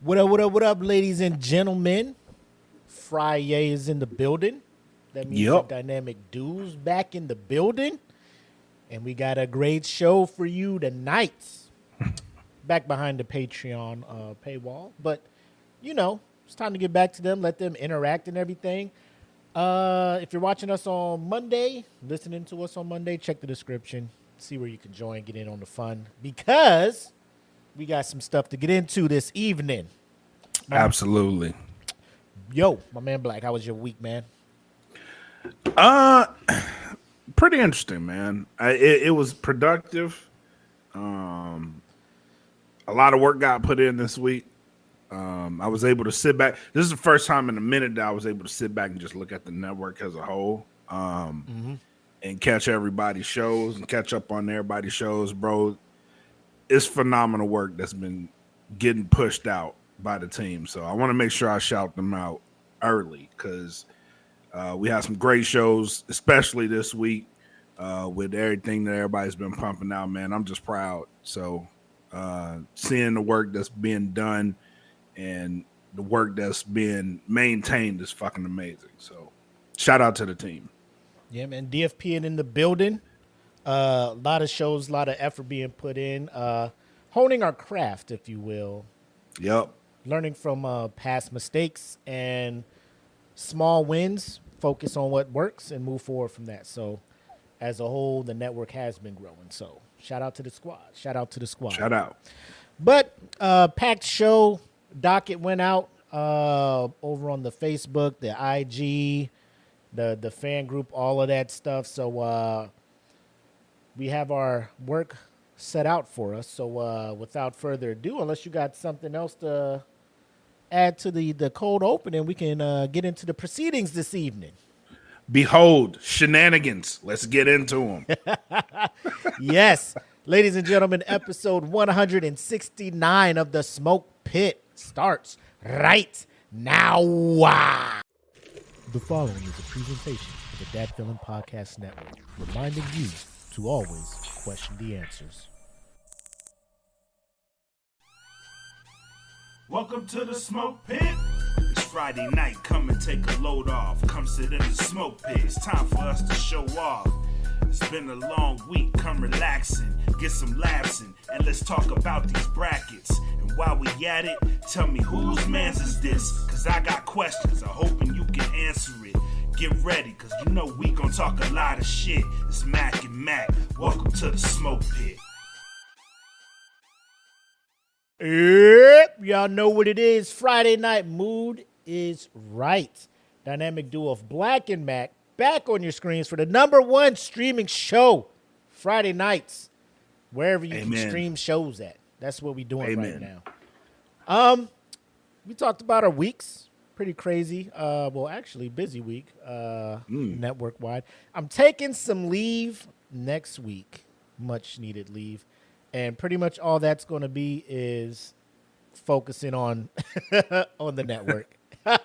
What up, ladies and gentlemen? Friday is in the building. That means the Yep. Dynamic Dude's back in the building. And we got a great show for you tonight. Back behind the Patreon paywall. But, it's time to get back to them, let them interact and everything. If you're watching us on Monday, listening to us on Monday, check the description. See where you can join, get in on the fun. Because we got some stuff to get into this evening. Absolutely. Yo, my man Black, how was your week, man? Pretty interesting, man. It was productive. A lot of work got put in this week. I was able to sit back. This is the first time in a minute that I was able to sit back and just look at the network as a whole, and catch everybody's shows and catch up on everybody's shows, bro. It's phenomenal work that's been getting pushed out by the team. So I want to make sure I shout them out early because we had some great shows, especially this week with everything that everybody's been pumping out, man. I'm just proud. So seeing the work that's being done and the work that's being maintained is fucking amazing. So shout out to the team. Yeah, man. DFP in the building. A lot of shows, a lot of effort being put in. Honing our craft, if you will. Yep. Learning from past mistakes and small wins. Focus on what works and move forward from that. So as a whole, the network has been growing. So shout out to the squad. Shout out. Shout out. But packed show. Docket went out over on the Facebook, the IG, the fan group, all of that stuff. So we have our work set out for us. So without further ado, unless you got something else to add to the cold open, and we can get into the proceedings this evening. Behold, shenanigans. Let's get into them. Yes. Ladies and gentlemen, episode 169 of The Smoke Pit starts right now. The following is a presentation of the Dat Feeling Podcast Network, reminding you to always question the answers. Welcome to the Smoke Pit. It's Friday night, come and take a load off. Come sit in the Smoke Pit, it's time for us to show off. It's been a long week, come relaxing, get some laughs in, and let's talk about these brackets. And while we at it, tell me whose man's is this? Cause I got questions, I'm hoping you can answer it. Get ready, cause you know we gon' talk a lot of shit. It's Mac and Mac, welcome to the Smoke Pit. Yep, y'all know what it is. Friday night mood is right. Dynamic duo of Black and Mac back on your screens for the #1 streaming show Friday nights, wherever you can stream shows at. That's what we're doing right now. We talked about our weeks. Pretty crazy. Well, actually, busy week, network wide. I'm taking some leave next week, much needed leave. And pretty much all that's going to be is focusing on on the network. and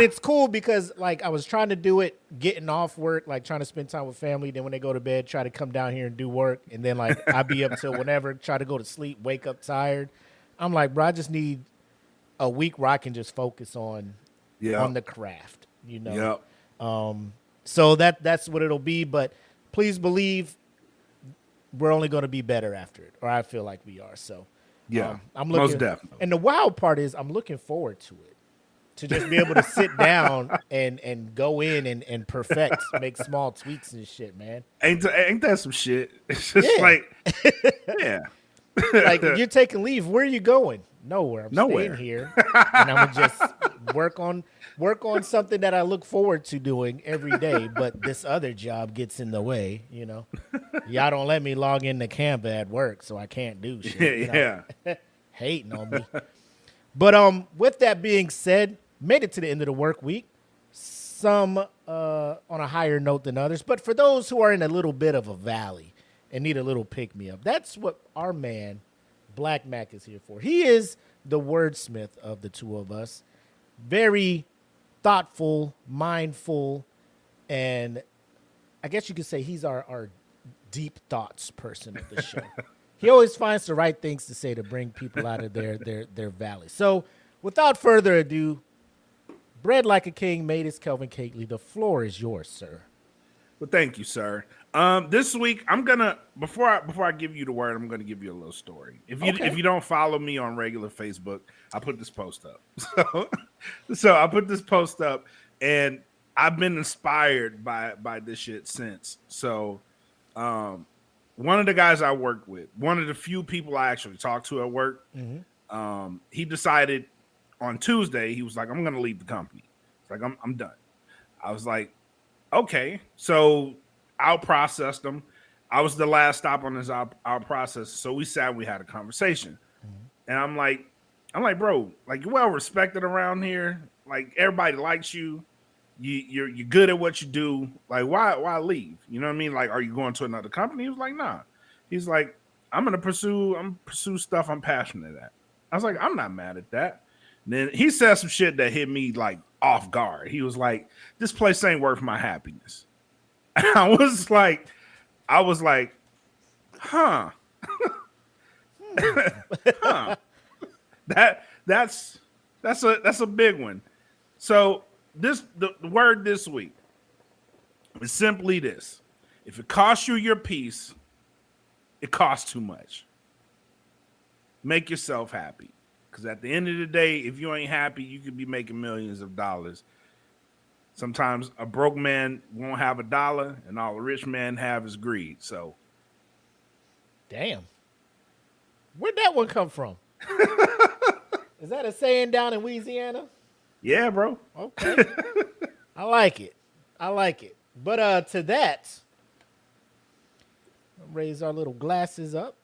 it's cool because, like, I was trying to do it getting off work, like trying to spend time with family. Then when they go to bed, try to come down here and do work. And then, like, I'll be up till whenever, try to go to sleep, wake up tired. I'm like, bro, I just need a week where I can just focus on the craft, Yep. So that's what it'll be. But please believe we're only going to be better after it, or I feel like we are. So Yeah, I'm looking, most definitely. And the wild part is I'm looking forward to it, to just be able to sit down and go in and perfect, make small tweaks and shit, man. Ain't that some shit? It's just Like, you're taking leave. Where are you going? Nowhere. I'm Nowhere. staying here, and I'm gonna just work on something that I look forward to doing every day. But this other job gets in the way, Y'all don't let me log into Canva at work, so I can't do shit. Hating on me. But with that being said, made it to the end of the work week. Some on a higher note than others, but for those who are in a little bit of a valley and need a little pick-me-up, that's what our man Black Mac is here for. He is the wordsmith of the two of us. Very thoughtful, mindful, and I guess you could say he's our deep thoughts person of the show. He always finds the right things to say to bring people out of their valley. So, without further ado, bred like a king, made as Kelvin Cakeley. The floor is yours, sir. Well, thank you, sir. This week I'm gonna before I give you the word, I'm gonna give you a little story. If you don't follow me on regular Facebook, I put this post up. So I put this post up, and I've been inspired by this shit since. So, one of the guys I work with, one of the few people I actually talk to at work, he decided on Tuesday, he was like, I'm gonna leave the company. It's like I'm done. I was like, okay. So out processed him. I was the last stop on his out process. So we sat and we had a conversation. And I'm like, bro, like, you're well respected around here. Like, everybody likes you. You're good at what you do. Like, why leave? You know what I mean? Like, are you going to another company? He was like, nah. He's like, I'm gonna pursue stuff I'm passionate at. I was like, I'm not mad at that. And then he said some shit that hit me like off guard. He was like, this place ain't worth my happiness. And I was like, huh. Huh. That's a big one. So the word this week is simply this: if it costs you your peace, it costs too much. Make yourself happy, because at the end of the day, if you ain't happy, you could be making millions of dollars. Sometimes a broke man won't have $1, and all a rich man have is greed. So, damn, where'd that one come from? Is that a saying down in Louisiana? Yeah, bro. Okay. I like it. But to that, raise our little glasses up.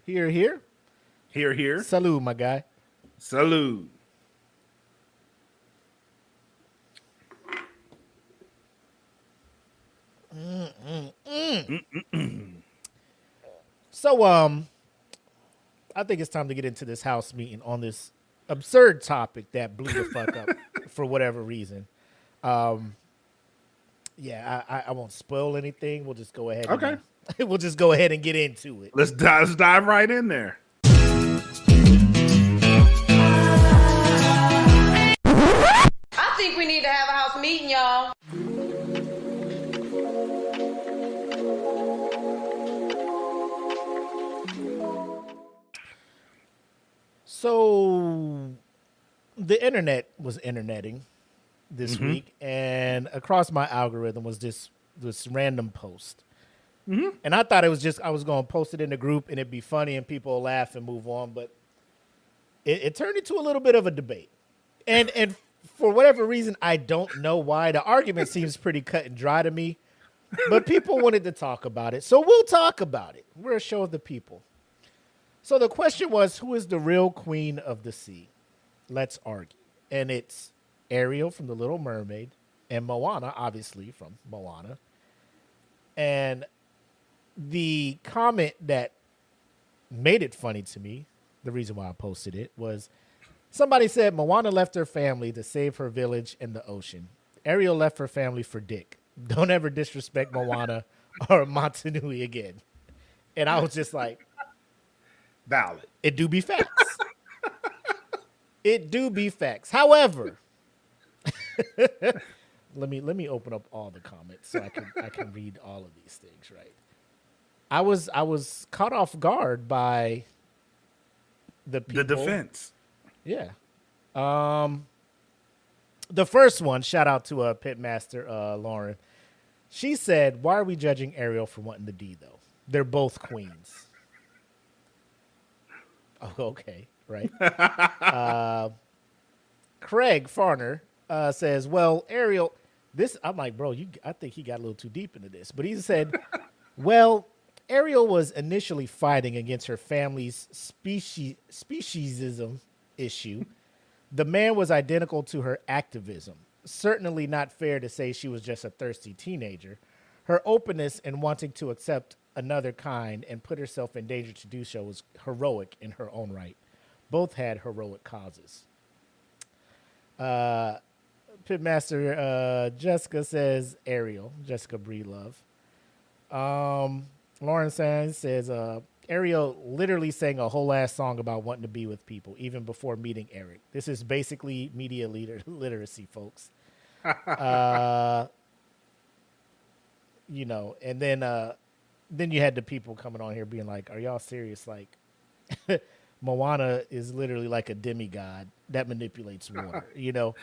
Here. Here. Salud, my guy. Salud. So, I think it's time to get into this house meeting on this absurd topic that blew the fuck up for whatever reason. I won't spoil anything. We'll just go ahead. Okay. We'll just go ahead and get into it. Let's dive right in there. I think we need to have a house meeting, y'all. So, the internet was interneting this week, and across my algorithm was this random post. And I thought it was just, I was going to post it in the group and it'd be funny and people will laugh and move on, but it turned into a little bit of a debate. And for whatever reason, I don't know why. The argument seems pretty cut and dry to me, but people wanted to talk about it. So we'll talk about it. We're a show of the people. So the question was, who is the real queen of the sea? Let's argue. And it's Ariel from The Little Mermaid and Moana, obviously, from Moana. And the comment that made it funny to me, the reason why I posted it, was somebody said Moana left her family to save her village in the ocean. Ariel left her family for dick. Don't ever disrespect Moana or Motunui again. And I was just like, valid. It do be facts. It do be facts. However, let me open up all the comments so I can read all of these things, right? I was caught off guard by the people. The defense. Yeah. The first one, shout out to Pitmaster Lauren. She said, "Why are we judging Ariel for wanting the D though? They're both queens." Oh, okay, right. Craig Farner says, "Well, Ariel, this." I'm like, bro, I think he got a little too deep into this, but he said, "Well, Ariel was initially fighting against her family's speciesism issue. The man was identical to her activism. Certainly not fair to say she was just a thirsty teenager. Her openness in wanting to accept another kind and put herself in danger to do so was heroic in her own right. Both had heroic causes." Pitmaster Jessica says Ariel, Jessica Breedlove. Lauren Sands says Ariel literally sang a whole ass song about wanting to be with people even before meeting Eric. This is basically media literacy, folks. You know, and then you had the people coming on here being like, "Are y'all serious? Like, Moana is literally like a demigod that manipulates water." You know.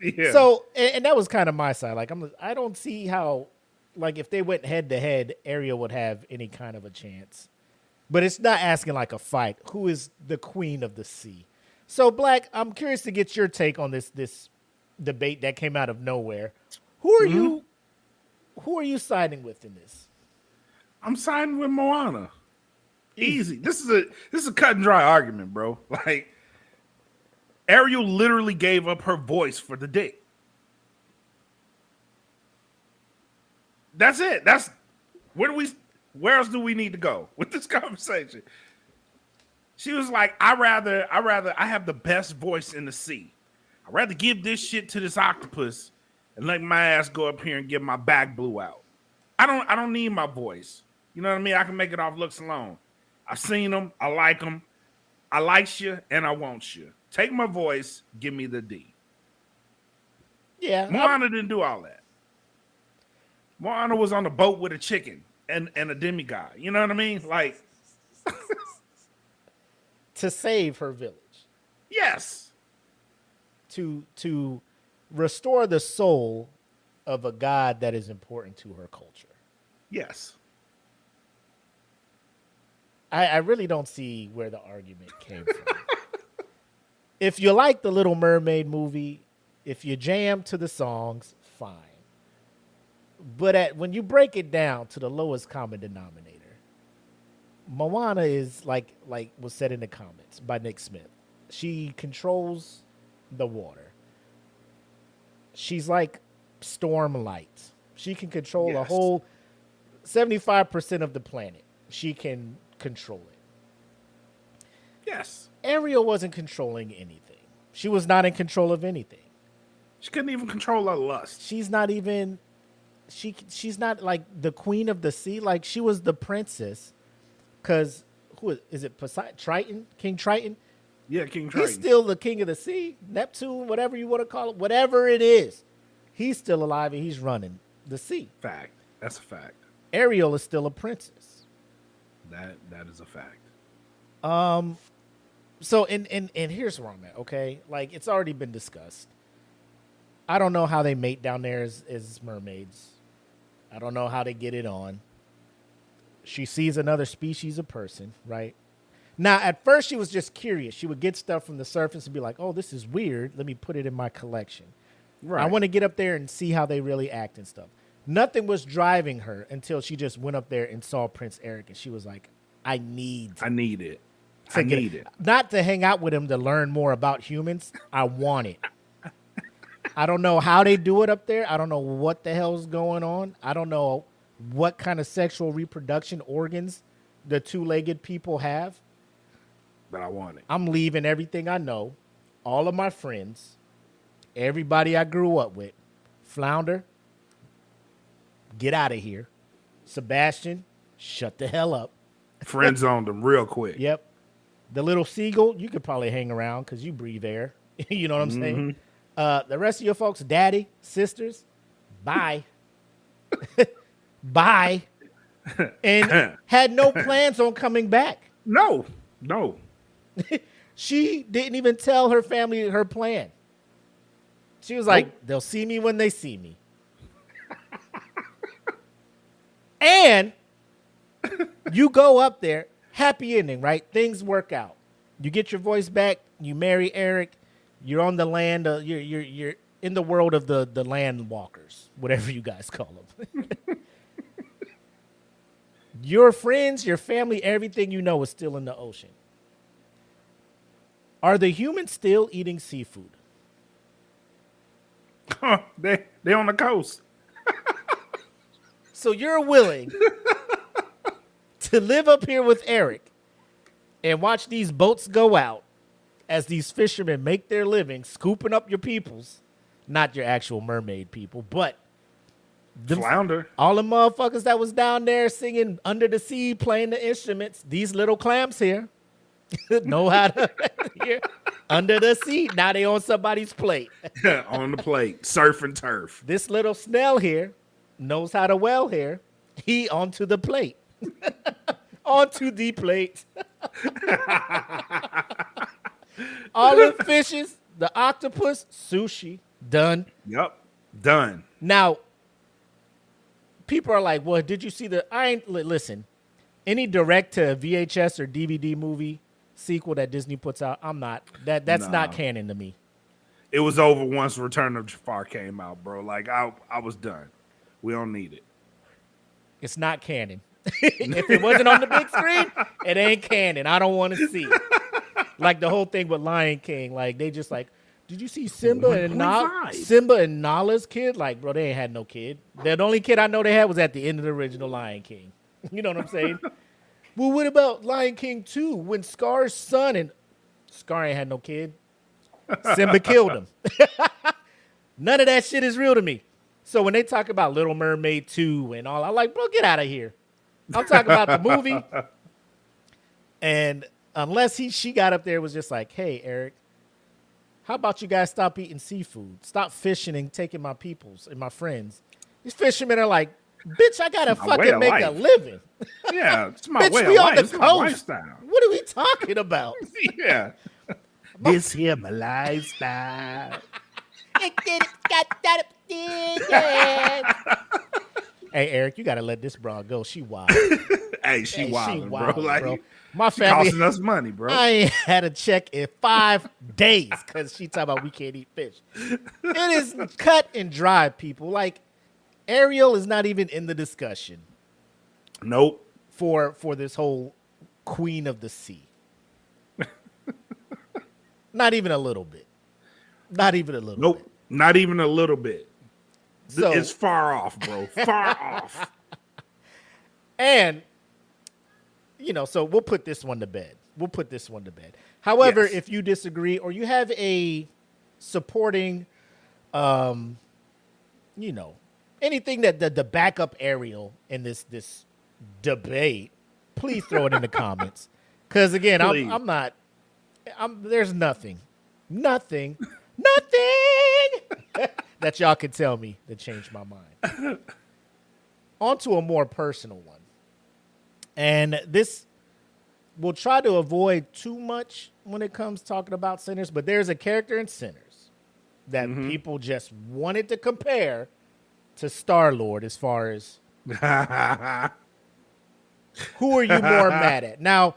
Yeah. So, and that was kind of my side. Like, I don't see how, like, if they went head to head, Ariel would have any kind of a chance. But it's not asking like a fight. Who is the queen of the sea? So, Black, I'm curious to get your take on this debate that came out of nowhere. Who are you? Who are you siding with in this? I'm siding with Moana. Easy. This is a cut and dry argument, bro. Like, Ariel literally gave up her voice for the dick. That's it. That's where else do we need to go with this conversation? She was like, I have the best voice in the sea. I'd rather give this shit to this octopus and let my ass go up here and get my back blew out. I don't need my voice. You know what I mean? I can make it off looks alone. I've seen them. I like them. I like you and I want you. Take my voice, give me the D. Yeah. Moana didn't do all that. Moana was on a boat with a chicken and a demigod. You know what I mean? Like, to save her village. yes. To restore the soul of a god that is important to her culture. Yes. I really don't see where the argument came from. If you like the Little Mermaid movie, if you jam to the songs, fine. But when you break it down to the lowest common denominator, Moana is like was said in the comments by Nick Smith. She controls the water. She's like Storm Light. She can control a whole 75% of the planet. She can control it. Yes. Ariel wasn't controlling anything. She was not in control of anything. She couldn't even control her lust. She's not even she's not like the queen of the sea. Like, she was the princess. Because who is it? Poseidon? Triton? King Triton? Yeah, King Triton. He's still the king of the sea. Neptune, whatever you want to call it, whatever it is. He's still alive and he's running the sea. Fact. That's a fact. Ariel is still a princess. That is a fact. So and here's where I'm at, okay? Like, it's already been discussed. I don't know how they mate down there as mermaids. I don't know how they get it on. She sees another species of person, right? Now, at first, she was just curious. She would get stuff from the surface and be like, oh, this is weird. Let me put it in my collection. Right. I want to get up there and see how they really act and stuff. Nothing was driving her until she just went up there and saw Prince Eric, and she was like, I need it. Not to hang out with him to learn more about humans. I want it. I don't know how they do it up there. I don't know what the hell's going on. I don't know what kind of sexual reproduction organs the two-legged people have. But I want it. I'm leaving everything I know, all of my friends, everybody I grew up with. Flounder, get out of here. Sebastian, shut the hell up. Friend zoned them real quick. Yep. The little seagull, you could probably hang around because you breathe air. You know what I'm saying? The rest of your folks, daddy, sisters, bye. Bye. And had no plans on coming back. No. She didn't even tell her family her plan. She was like, they'll see me when they see me. And you go up there, happy ending, right? Things work out. You get your voice back. You marry Eric. You're on the land. You're in the world of the land walkers, whatever you guys call them. Your friends, your family, everything you know is still in the ocean. Are the humans still eating seafood? They on the coast. So you're willing to live up here with Eric and watch these boats go out as these fishermen make their living scooping up your peoples, not your actual mermaid people, but Flounder. All the motherfuckers that was down there singing Under the Sea, playing the instruments, these little clams here know how to here. Under the sea. Now they on somebody's plate. On the plate. Surf and turf. This little snail here knows how to well here. He onto the plate. Onto the plate. All the fishes, the octopus, sushi, done. Yep. Done. Now, people are like, well, did you see listen, any direct to VHS or DVD movie sequel that Disney puts out, that's not canon to me. It was over once Return of Jafar came out, bro. Like, I was done. We don't need it. It's not canon. If it wasn't on the big screen, it ain't canon. I don't want to see it. Like the whole thing with Lion King, like they just like, did you see Simba and Nala's kid? Like, bro, they ain't had no kid. The only kid I know they had was at the end of the original Lion King. You know what I'm saying? Well, what about Lion King 2 when Scar's son and Scar ain't had no kid? Simba killed him. None of that shit is real to me. So when they talk about Little Mermaid 2 and all, I'm like, bro, get out of here. I'm talking about the movie. And unless she got up there and was just like, hey, Eric, how about you guys stop eating seafood? Stop fishing and taking my peoples and my friends. These fishermen are like, bitch, I gotta fucking make a living. Yeah, it's my bitch, way we of on life. the It's my coast. lifestyle. What are we talking about? Yeah. This here my lifestyle. Hey, Eric, you gotta let this broad go. She wild. Hey, she wildin', bro. Like, bro. My family costing us money, bro. I ain't had a check in 5 days because she talking about we can't eat fish. It is cut and dry, people. Like, Ariel is not even in the discussion. Nope. For this whole Queen of the Sea. Not even a little bit. Not even a little Nope. bit. Not even a little bit. So, it's far off, bro. Far off. And, so we'll put this one to bed. However, Yes. if you disagree or you have a supporting, anything that the backup Ariel in this debate, please throw it in the comments. Because, again, there's nothing that y'all can tell me that changed my mind. On to a more personal one. And this, we'll try to avoid too much when it comes talking about Sinners, but there's a character in Sinners that people just wanted to compare to Starlord as far as who are you more mad at? Now,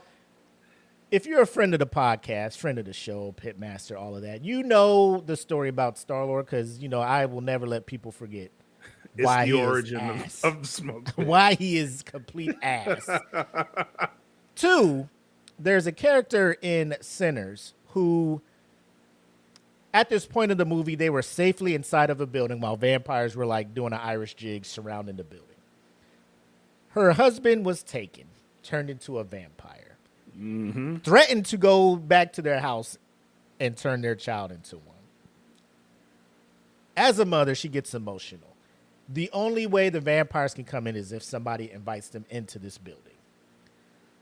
if you're a friend of the podcast, friend of the show, Pitmaster, all of that, you know the story about Starlord because, I will never let people forget why it's he the origin is ass. of the smoke pit. Why he is complete ass. 2, there's a character in Sinners who, at this point of the movie, they were safely inside of a building while vampires were like doing an Irish jig surrounding the building. Her husband was taken, turned into a vampire. Threatened to go back to their house and turn their child into one. As a mother, she gets emotional. The only way the vampires can come in is if somebody invites them into this building.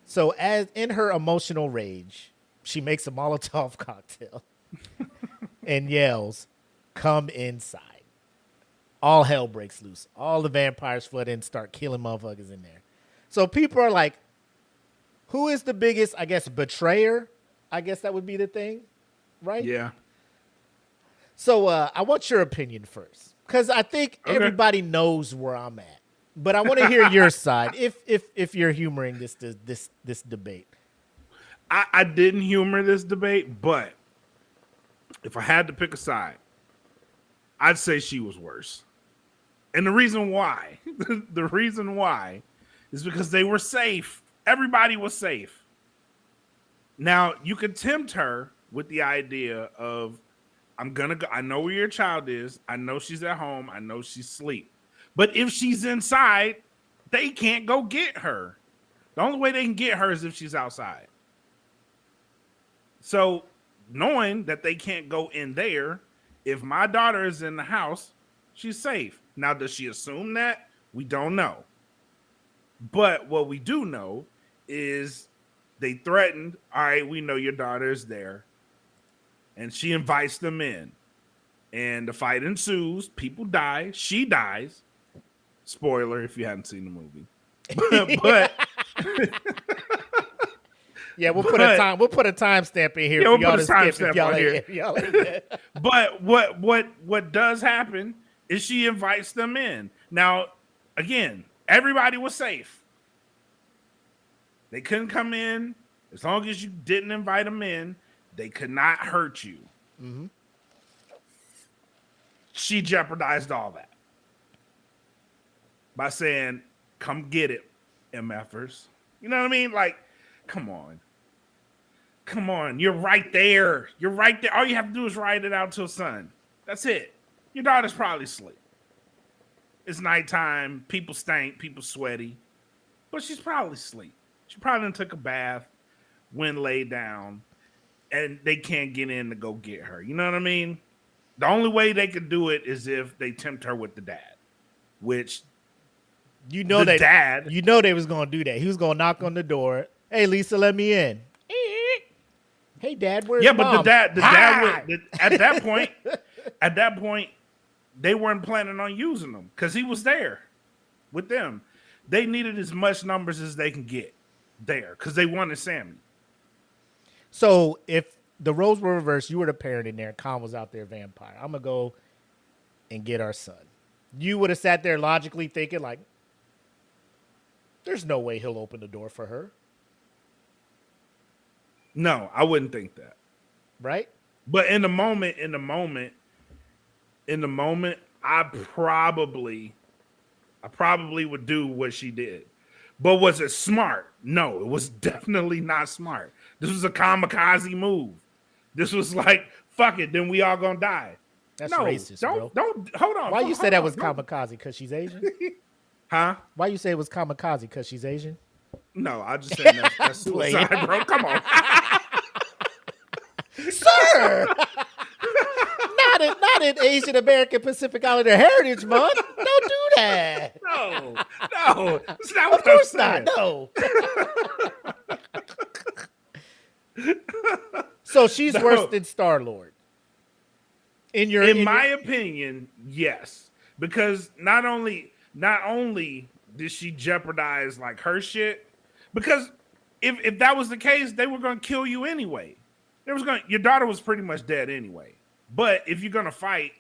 So as in her emotional rage, she makes a Molotov cocktail and yells, "Come inside." All hell breaks loose. All the vampires flood in, start killing motherfuckers in there. So people are like, who is the biggest, I guess, betrayer? I guess that would be the thing, right? Yeah. So I want your opinion first, because I think everybody knows where I'm at. But I want to hear your side, if you're humoring this debate. I didn't humor this debate, but if I had to pick a side, I'd say she was worse. And the reason why, is because they were safe. Everybody was safe. Now, you could tempt her with the idea of, I'm going to go. I know where your child is. I know she's at home. I know she's asleep. But if she's inside, they can't go get her. The only way they can get her is if she's outside. So, knowing that they can't go in there, if my daughter is in the house, she's safe. Now, does she assume that? We don't know. But what we do know is they threatened, all right, we know your daughter is there. And she invites them in. And the fight ensues. People die. She dies. Spoiler if you hadn't seen the movie. but yeah, we'll put a timestamp in here. Yeah, for we'll y'all put a to skip timestamp if y'all on here. ain't- if y'all ain't- But what does happen is she invites them in. Now, again, everybody was safe. They couldn't come in as long as you didn't invite them in. They could not hurt you. Mm-hmm. She jeopardized all that by saying, "Come get it, MFers." You know what I mean? Like, come on. Come on. You're right there. You're right there. All you have to do is ride it out till sun. That's it. Your daughter's probably asleep. It's nighttime. People stink. People sweaty. But she's probably asleep. She probably took a bath, went laid down, and they can't get in to go get her. You know what I mean? The only way they could do it is if they tempt her with the dad, which You know the they dad. You know they was gonna do that. He was gonna knock on the door. Hey, Lisa, let me in. Hey, Dad, where's Yeah, Mom? but the Hi! dad at that point, they weren't planning on using them because he was there with them. They needed as much numbers as they can get there because they wanted Sammy. So if the roles were reversed, you were the parent in there, and Khan was out there vampire. I'm gonna go and get our son. You would have sat there logically thinking like, there's no way he'll open the door for her, No, I wouldn't think that. right? But in the moment, I probably would do what she did. But was it smart? No, it was definitely not smart. This was a kamikaze move. This was like, fuck it, then we all gonna die. That's No, racist, bro. don't hold on. Why you hold say that on, was don't- kamikaze? Because she's Asian? Huh? Why you say it was kamikaze? Because she's Asian? No, I just said that's suicide, bro. Come on. Sir! not in Asian American Pacific Islander Heritage Month. Don't do that. No, it's not Of what I'm course saying. not. No. So she's No. worse than Starlord. In my opinion, yes. Because not only did she jeopardize like her shit, because if that was the case, they were gonna kill you anyway. Your daughter was pretty much dead anyway. But if you're gonna fight,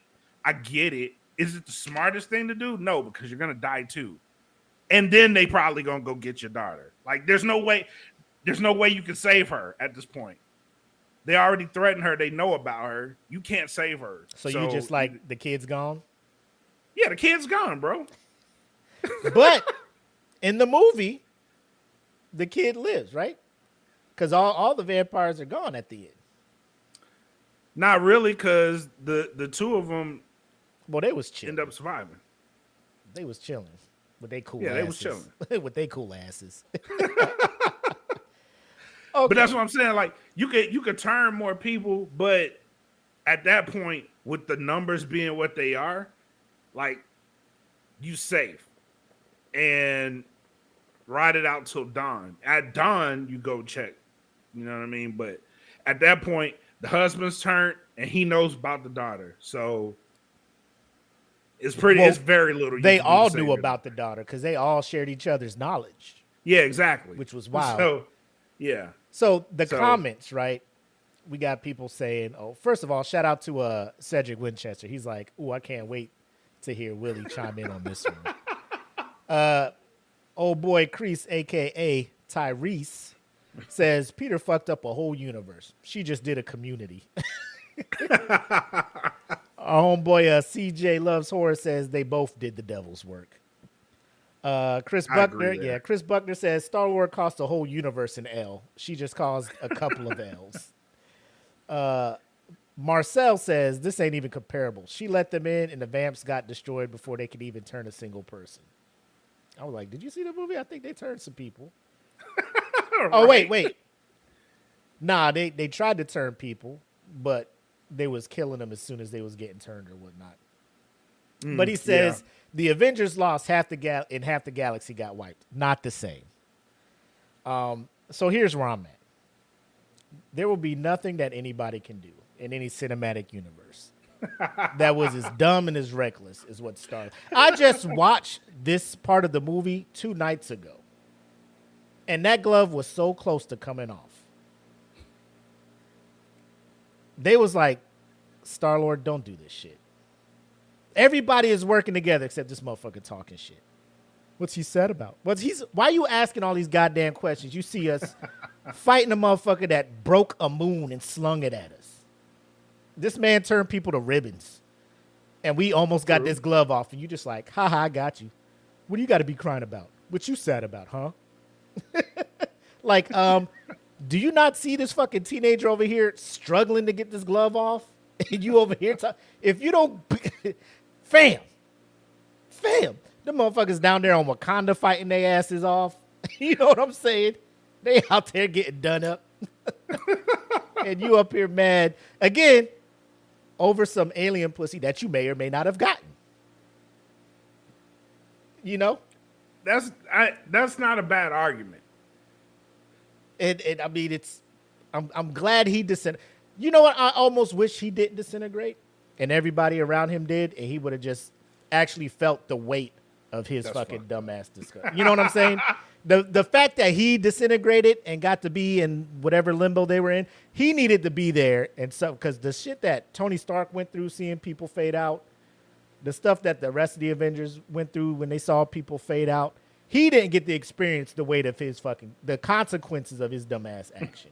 I get it. Is it the smartest thing to do? No, because you're gonna die too. And then they probably gonna go get your daughter. Like there's no way you can save her at this point. They already threatened her. They know about her. You can't save her. So you just like the kid's gone? Yeah, the kid's gone, bro. But in the movie, the kid lives, right? Because all the vampires are gone at the end. Not really, because the two of them Well, they was chilling. end up surviving. They was chilling with they cool Yeah, asses. they was chilling. with they cool asses. But that's what I'm saying. Like you could turn more people, but at that point, with the numbers being what they are, like you safe and ride it out till dawn. At dawn, you go check. You know what I mean? But at that point, the husband's turned and he knows about the daughter. So it's very little. They can do all to knew save about the daughter because they all shared each other's knowledge, Yeah, exactly. which was wild. So yeah. So the comments, right? We got people saying, "Oh, first of all, shout out to Cedric Winchester. He's like, oh, I can't wait to hear Willie chime in on this one." Old boy Crease, aka Tyrese, says Peter fucked up a whole universe. She just did a Community. Our homeboy CJ Loves Horror says they both did the devil's work. Chris Buckner, Chris Buckner says Starlord cost a whole universe an L. She just caused a couple of L's. Marcel says this ain't even comparable. She let them in, and the vamps got destroyed before they could even turn a single person. I was like, did you see the movie? I think they turned some people. Oh wait. Nah, they tried to turn people, but they was killing them as soon as they was getting turned or whatnot. But he says the Avengers lost half the and half the galaxy got wiped. Not the same. So here's where I'm at. There will be nothing that anybody can do in any cinematic universe that was as dumb and as reckless as what started. I just watched this part of the movie 2 nights ago, and that glove was so close to coming off. They was like, Starlord, don't do this shit. Everybody is working together except this motherfucker talking shit. What's he sad about? Why are you asking all these goddamn questions? You see us fighting a motherfucker that broke a moon and slung it at us. This man turned people to ribbons. And we almost got this glove off. And you just like, haha, I got you. What do you got to be crying about? What you sad about, huh? Like, do you not see this fucking teenager over here struggling to get this glove off? And you over here, if you don't, fam, the motherfuckers down there on Wakanda fighting their asses off. You know what I'm saying? They out there getting done up. And you up here mad, again, over some alien pussy that you may or may not have gotten. You know? That's not a bad argument. And I mean, I'm glad he disintegrated. You know what? I almost wish he didn't disintegrate and everybody around him did, and he would have just actually felt the weight of his fucking dumbass disgust. You know what I'm saying? The fact that he disintegrated and got to be in whatever limbo they were in, he needed to be there. And so, because the shit that Tony Stark went through, seeing people fade out, the stuff that the rest of the Avengers went through when they saw people fade out, he didn't get to experience the weight of the consequences of his dumbass action.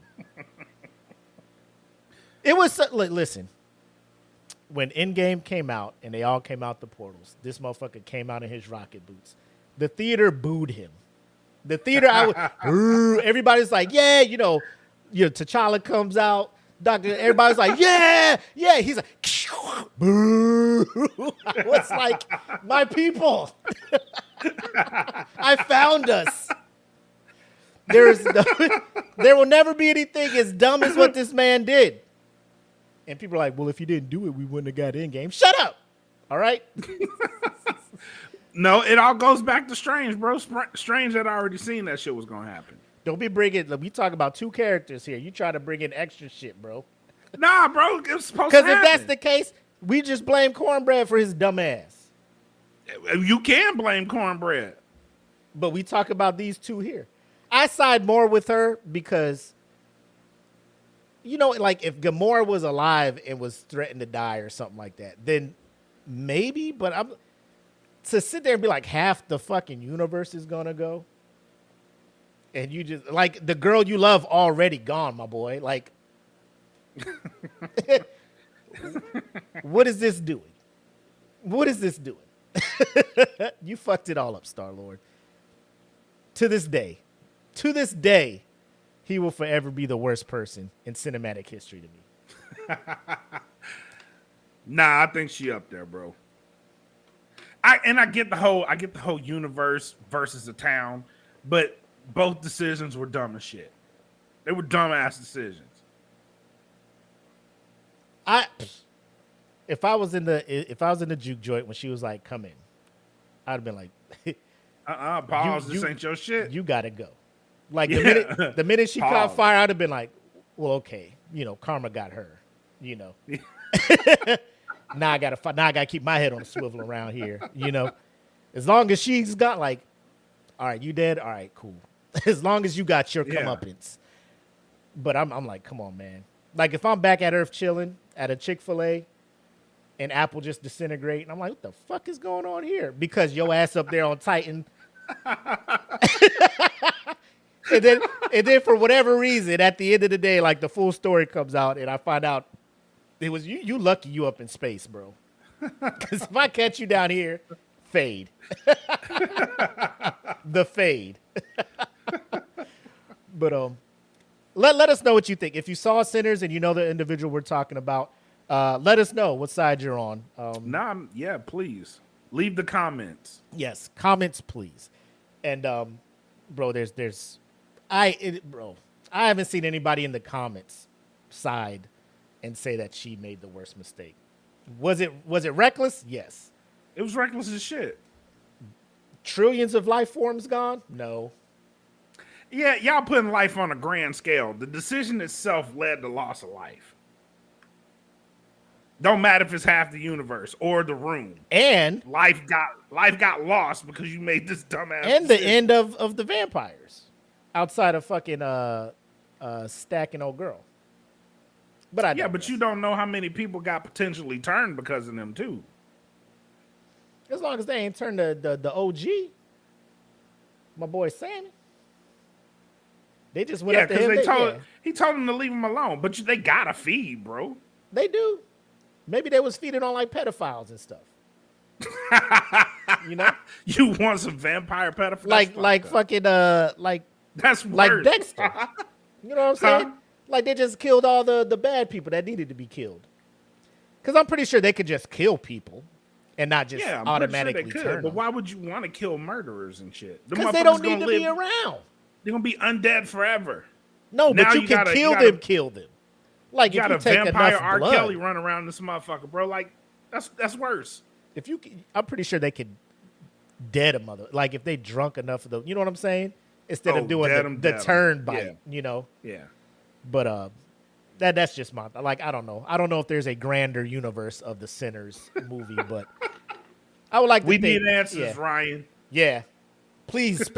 It was, listen, when Endgame came out and they all came out the portals, this motherfucker came out in his rocket boots. The theater booed him. The theater, everybody's like, yeah, you know, T'Challa comes out. Everybody's like, yeah. He's like, boo. I was like, my people, I found us. There will never be anything as dumb as what this man did. And people are like, well, if he didn't do it, we wouldn't have got Endgame. Shut up. All right. No, it all goes back to Strange, bro. Strange had already seen that shit was going to happen. Don't be bringing, we talk about 2 characters here. You try to bring in extra shit, bro. Nah, bro, it's supposed to happen. Because if that's the case, we just blame Cornbread for his dumb ass. You can blame Cornbread. But we talk about these 2 here. I side more with her because, you know, like if Gamora was alive and was threatened to die or something like that, then maybe, but to sit there and be like half the fucking universe is going to go. And you just, like, the girl you love already gone, my boy. Like, what is this doing? What is this doing? You fucked it all up, Starlord. To this day, he will forever be the worst person in cinematic history to me. Nah, I think she up there, bro. I get the whole universe versus the town, but both decisions were dumb as shit. They were dumbass decisions. If I was in the juke joint when she was like, "Come in," I'd have been like, pause. This ain't your shit. You gotta go. Like the minute she caught fire, I'd have been like, well, okay, you know, karma got her. You know, now I gotta keep my head on a swivel around here. You know, as long as she's got like, all right, you dead. All right, cool. As long as you got your comeuppance. But I'm like, come on, man. Like if I'm back at Earth chilling at a Chick-fil-A and Apple just disintegrate, and I'm like, what the fuck is going on here? Because your ass up there on Titan. And then for whatever reason, at the end of the day, like the full story comes out, and I find out it was you. You lucky you up in space, bro. Because if I catch you down here, fade. The fade. But let us know what you think. If you saw Sinners and you know the individual we're talking about, let us know what side you're on. Please leave the comments. Yes, comments, please. And bro, I haven't seen anybody in the comments side and say that she made the worst mistake. Was it reckless? Yes. It was reckless as shit. Trillions of life forms gone? No. Yeah, y'all putting life on a grand scale. The decision itself led to loss of life. Don't matter if it's half the universe or the room. And life got lost because you made this dumbass and decision. the end of the vampires. Outside of fucking stacking old girl. But but you don't know how many people got potentially turned because of them too. As long as they ain't turned the OG, my boy Sammy. They just went up to him. He told them to leave him alone, but they gotta feed, bro. They do. Maybe they was feeding on like pedophiles and stuff. You know, you want some vampire pedophiles? Like fucking like that's like worse. Dexter. You know what I'm saying? Like they just killed all the bad people that needed to be killed. Because I'm pretty sure they could just kill people and not just automatically sure turn. But why would you want to kill murderers and shit? Because they don't need to be around. They're gonna be undead forever. No, but you can kill them. Like you if got you a take vampire enough R. blood, Kelly run around this motherfucker, bro. Like that's worse. I'm pretty sure they could dead a mother. Like if they drunk enough of the, you know what I'm saying? Instead of doing the turn bite, you know. Yeah. But that's just my like. I don't know. I don't know if there's a grander universe of the Sinners movie, but I would like. We need answers, Ryan. Yeah. Please.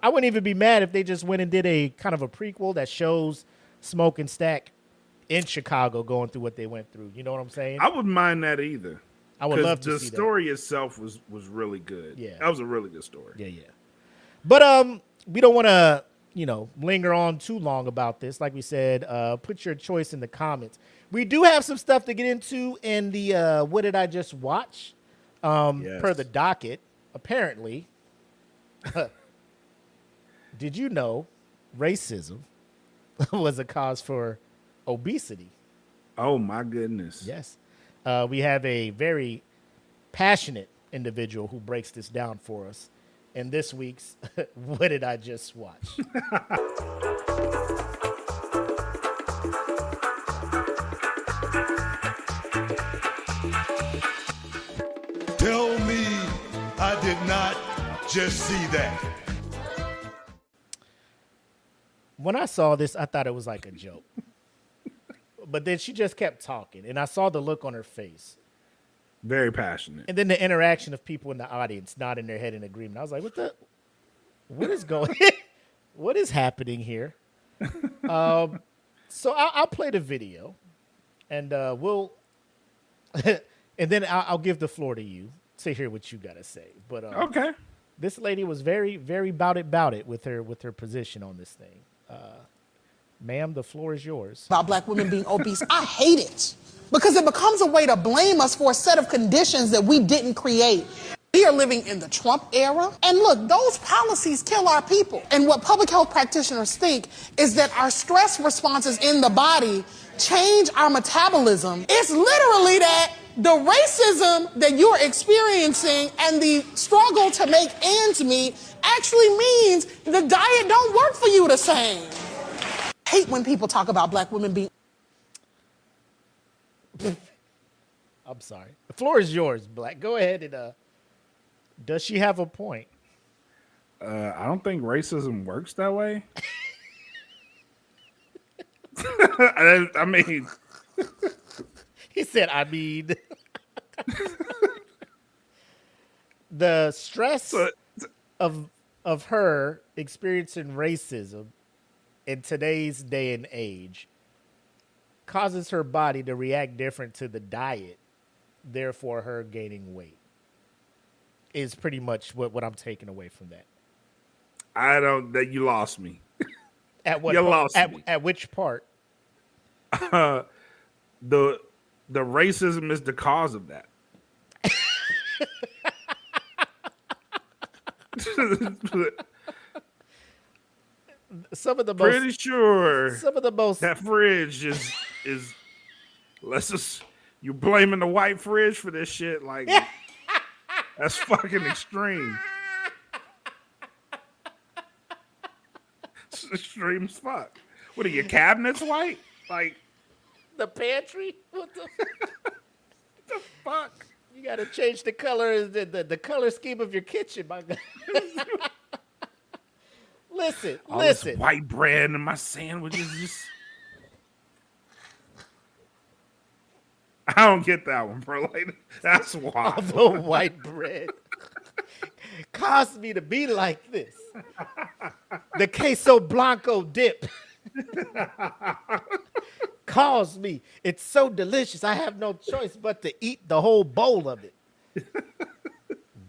I wouldn't even be mad if they just went and did a kind of a prequel that shows Smoke and Stack in Chicago going through what they went through. You know what I'm saying? I wouldn't mind that either. I would love to see that. The story itself was really good. Yeah. That was a really good story. Yeah. But we don't want to, linger on too long about this. Like we said, put your choice in the comments. We do have some stuff to get into in the what did I just watch? Per the docket, apparently. Did you know racism was a cause for obesity? Oh, my goodness. Yes. We have a very passionate individual who breaks this down for us in this week's What Did I Just Watch? Tell me I did not just see that. When I saw this, I thought it was like a joke. But then she just kept talking, and I saw the look on her face. Very passionate. And then the interaction of people in the audience nodding their head in agreement. I was like, what is happening here? So I'll play the video, and and then I'll give the floor to you to hear what you got to say. But okay. This lady was very, very bout it with her position on this thing. Ma'am, the floor is yours. About black women being obese. I hate it because it becomes a way to blame us for a set of conditions that we didn't create. We are living in the Trump era. And look, those policies kill our people. And what public health practitioners think is that our stress responses in the body change our metabolism. It's literally that the racism that you're experiencing and the struggle to make ends meet actually means the diet don't work for you the same. I hate when people talk about black women being... I'm sorry. The floor is yours, Black. Go ahead and does she have a point? I don't think racism works that way. I mean... He said, I mean... The stress of her experiencing racism in today's day and age causes her body to react different to the diet, therefore her gaining weight. Is pretty much what I'm taking away from that. That you lost me. At what you part? lost me. At which part? The racism is the cause of that. Some of the pretty most, sure some of the most that fridge is let's just you're blaming the white fridge for this shit, like that's fucking extreme. It's extreme as fuck. What are your cabinets white? Like the pantry? What the fuck? You got to change the color, the color scheme of your kitchen, my God. Listen. This white bread and my sandwiches just. I don't get that one, bro. Like, that's wild. The white bread caused me to be like this. The queso blanco dip caused me. It's so delicious. I have no choice but to eat the whole bowl of it.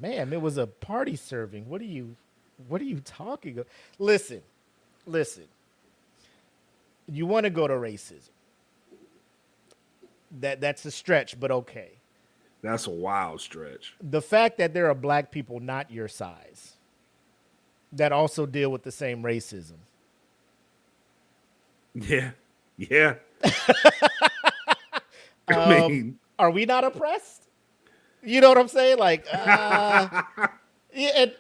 Man, it was a party serving. What are you talking about? Listen. You want to go to racism. That's a stretch, but okay. That's a wild stretch. The fact that there are black people not your size that also deal with the same racism. Yeah. I mean, are we not oppressed? You know what I'm saying? Like, yeah, and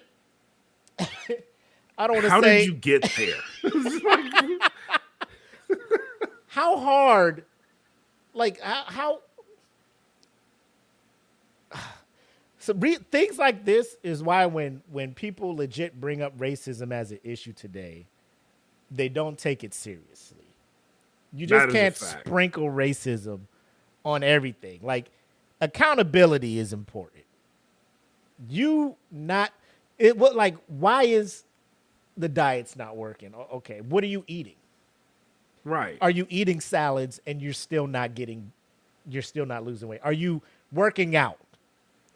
I don't want to say. How did you get there? How hard? Like how? So things like this is why when people legit bring up racism as an issue today, they don't take it seriously. You just can't sprinkle racism on everything. Like, accountability is important. Why is the diet's not working? Okay, what are you eating? Right. Are you eating salads and you're still not losing weight? Are you working out?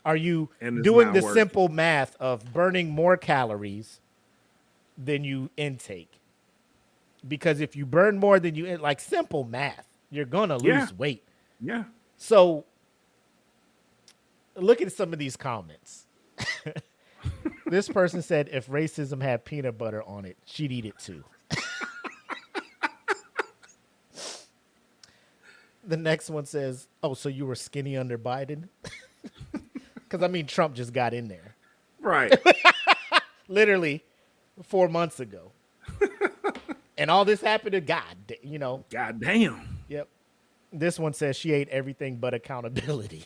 Are you doing the simple math of burning more calories than you intake? Because if you burn more than you, like simple math, you're going to lose weight. Yeah. So look at some of these comments. This person said if racism had peanut butter on it, she'd eat it too. The next one says, oh, so you were skinny under Biden? Because, I mean, Trump just got in there. Right. Literally 4 months ago. And all this happened to God damn. Yep. This one says she ate everything but accountability.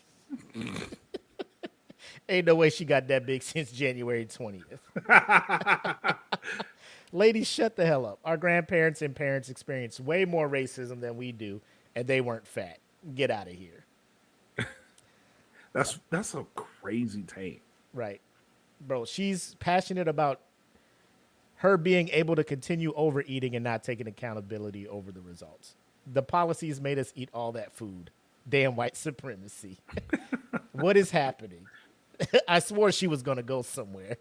Ain't no way she got that big since January 20th. Ladies, shut the hell up. Our grandparents and parents experienced way more racism than we do, and they weren't fat. Get out of here. That's a crazy take. Right. Bro, she's passionate about her being able to continue overeating and not taking accountability over the results. The policies made us eat all that food. Damn white supremacy. What is happening? I swore she was going to go somewhere.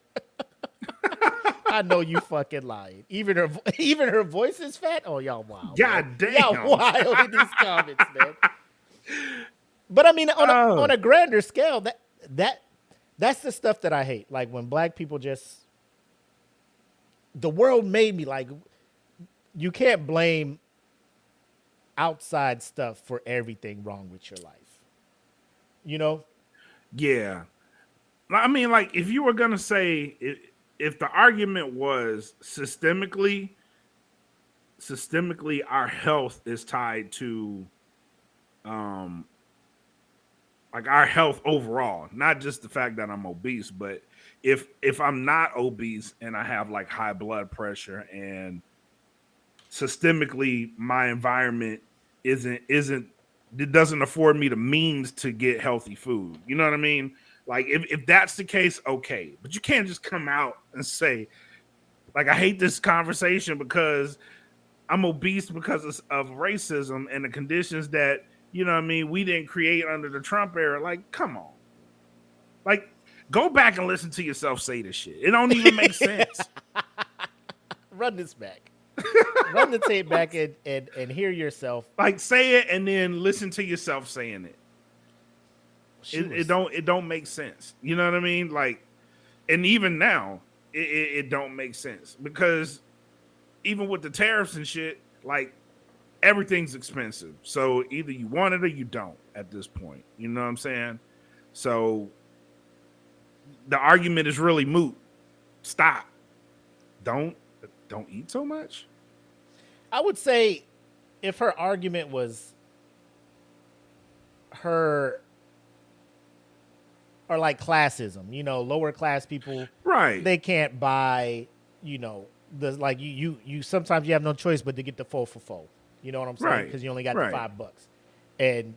I know you fucking lying. Even her voice is fat. Oh, y'all wild. God damn. Y'all wild in these comments, man. But I mean, on a grander scale, that's the stuff that I hate. Like when black people the world made me like, you can't blame outside stuff for everything wrong with your life. You know? Yeah. I mean, like, if you were going to say, if the argument was systemically, our health is tied to, like our health overall, not just the fact that I'm obese, but if I'm not obese and I have like high blood pressure and systemically my environment it doesn't afford me the means to get healthy food. You know what I mean? Like if that's the case, okay. But you can't just come out and say, like, I hate this conversation because I'm obese because of racism and the conditions that, you know what I mean, we didn't create under the Trump era. Like, come on. Like, go back and listen to yourself say this shit. It don't even make sense. Run this back. Run the tape back and hear yourself. Like, say it and then listen to yourself saying it. It don't make sense. You know what I mean? Like, and even now, it don't make sense because even with the tariffs and shit, like, everything's expensive. So either you want it or you don't at this point. You know what I'm saying? So the argument is really moot. Stop. Don't eat so much. I would say if her argument was her or like classism. You know, lower class people, Right. they can't buy, you know, the like you sometimes you have no choice but to get the 4 for 4. You know what I'm saying? Right. Because you only got Right. the $5. And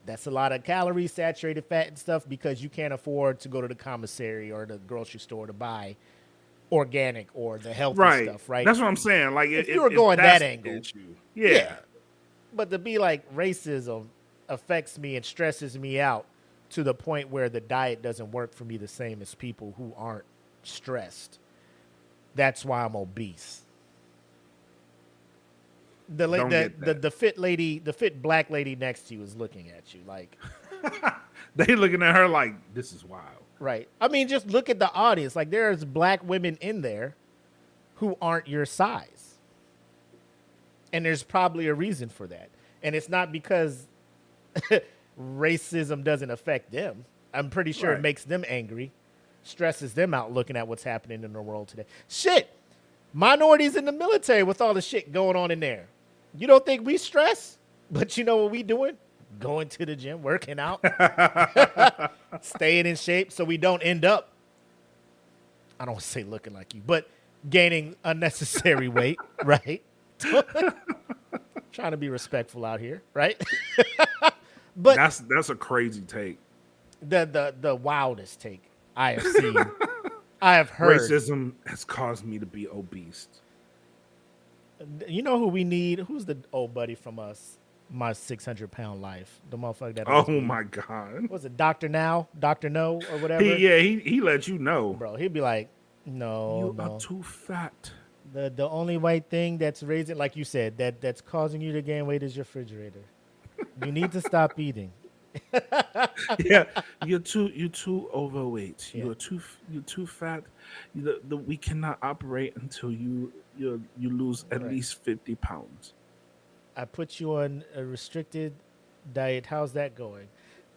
that's a lot of calories, saturated fat and stuff because you can't afford to go to the commissary or the grocery store to buy organic or the healthy Right. stuff, right? That's what I'm saying. Like, If you were going that's that the angle, issue. Yeah. But to be like racism affects me and stresses me out to the point where the diet doesn't work for me the same as people who aren't stressed. That's why I'm obese. The fit lady, the fit black lady next to you is looking at you like They looking at her like, this is wild. right. I mean, just look at the audience. Like there's black women in there who aren't your size. And there's probably a reason for that. And it's not because racism doesn't affect them. I'm pretty sure it makes them angry, stresses them out looking at what's happening in the world today. Shit. Minorities in the military with all the shit going on in there. You don't think we stress? But you know what we doing? Going to the gym, working out, staying in shape so we don't end up, I don't want to say looking like you, but gaining unnecessary weight, right? Trying to be respectful out here, right? But that's a crazy take. The wildest take I have seen, I have heard. Racism has caused me to be obese. You know who we need? Who's the old buddy from us? My 600-pound life. The motherfucker that. Oh my God. Was it Dr. Now? Dr. No or whatever? He let you know. Bro, he'd be like, no, You are too fat. The only white thing that's raising, like you said, that's causing you to gain weight is your refrigerator. You need to stop eating. Yeah, you're too overweight. Yeah. You're too fat. We cannot operate until you lose at least 50 pounds. I put you on a restricted diet. How's that going?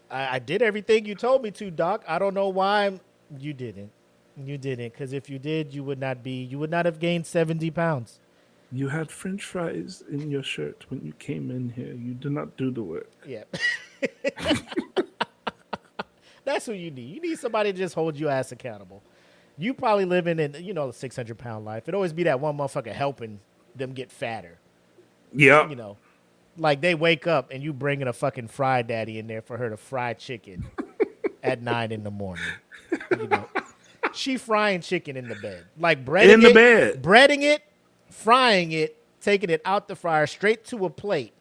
I did everything you told me to, Doc. I don't know why you didn't. You didn't, because if you did, you would not have gained 70 pounds. You had French fries in your shirt when you came in here. You did not do the work. Yeah. That's what you need. You need somebody to just hold your ass accountable. You probably living in, the 600-pound life. It always be that one motherfucker helping them get fatter. Yeah. Like they wake up and you bringing a fucking fry daddy in there for her to fry chicken at 9 in the morning. She frying chicken in the bed. Like breading breading it, frying it, taking it out the fryer straight to a plate.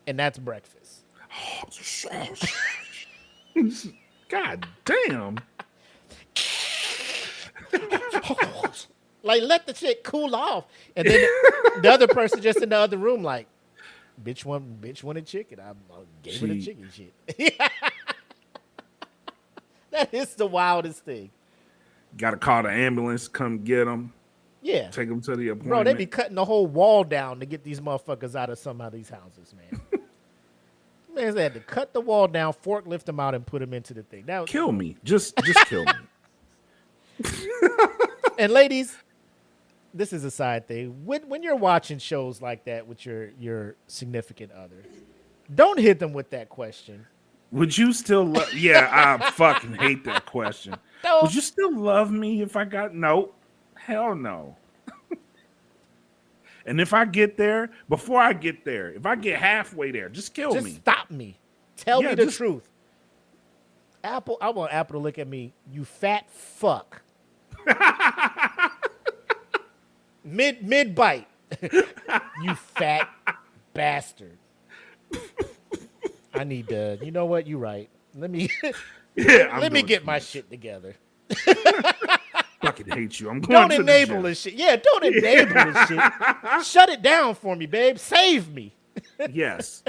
And that's breakfast. God damn. Like, let the shit cool off. And then the other person just in the other room like, bitch wanted chicken. I gave her the chicken shit. That is the wildest thing. Got to call the ambulance, come get them. Yeah. Take them to the appointment. Bro, they be cutting the whole wall down to get these motherfuckers out of some of these houses, man. Man, they had to cut the wall down, forklift them out, and put them into the thing. That was, kill me. Just kill me. And ladies, this is a side thing. When you're watching shows like that with your significant other, don't hit them with that question. Would you still love? Yeah, I fucking hate that question. Don't. Would you still love me if I got? No, hell no. And if I get there, before I get there, if I get halfway there, just kill me. Just stop me. Tell me the truth. Apple, I want Apple to look at me. You fat fuck. Mid bite. You fat bastard. I need to. You know what? You're right. Let me. Let me get my shit together. Fucking hate you. I'm going Don't to enable this shit. Yeah, don't enable this shit. Shut it down for me, babe. Save me. Yes.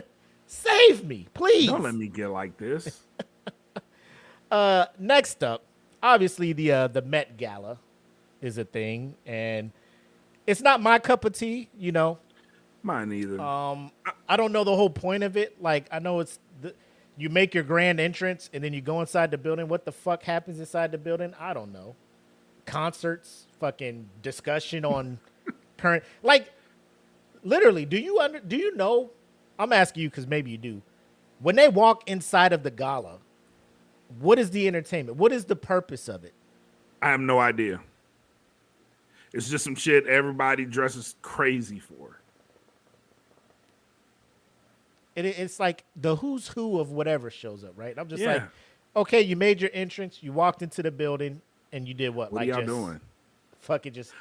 Save me, please. Don't let me get like this. Next up, obviously the Met Gala is a thing, and it's not my cup of tea, Mine either. I don't know the whole point of it. Like, I know you make your grand entrance and then you go inside the building. What the fuck happens inside the building? I don't know. Concerts, fucking discussion on current, like, literally. Do you know? I'm asking you because maybe you do. When they walk inside of the gala, What is the entertainment? What is the purpose of it? I have no idea. It's just some shit everybody dresses crazy for. It's like the who's who of whatever shows up, right? And I'm just Yeah. like, okay, you made your entrance, you walked into the building, and you did what? What Like are y'all just doing? Fucking just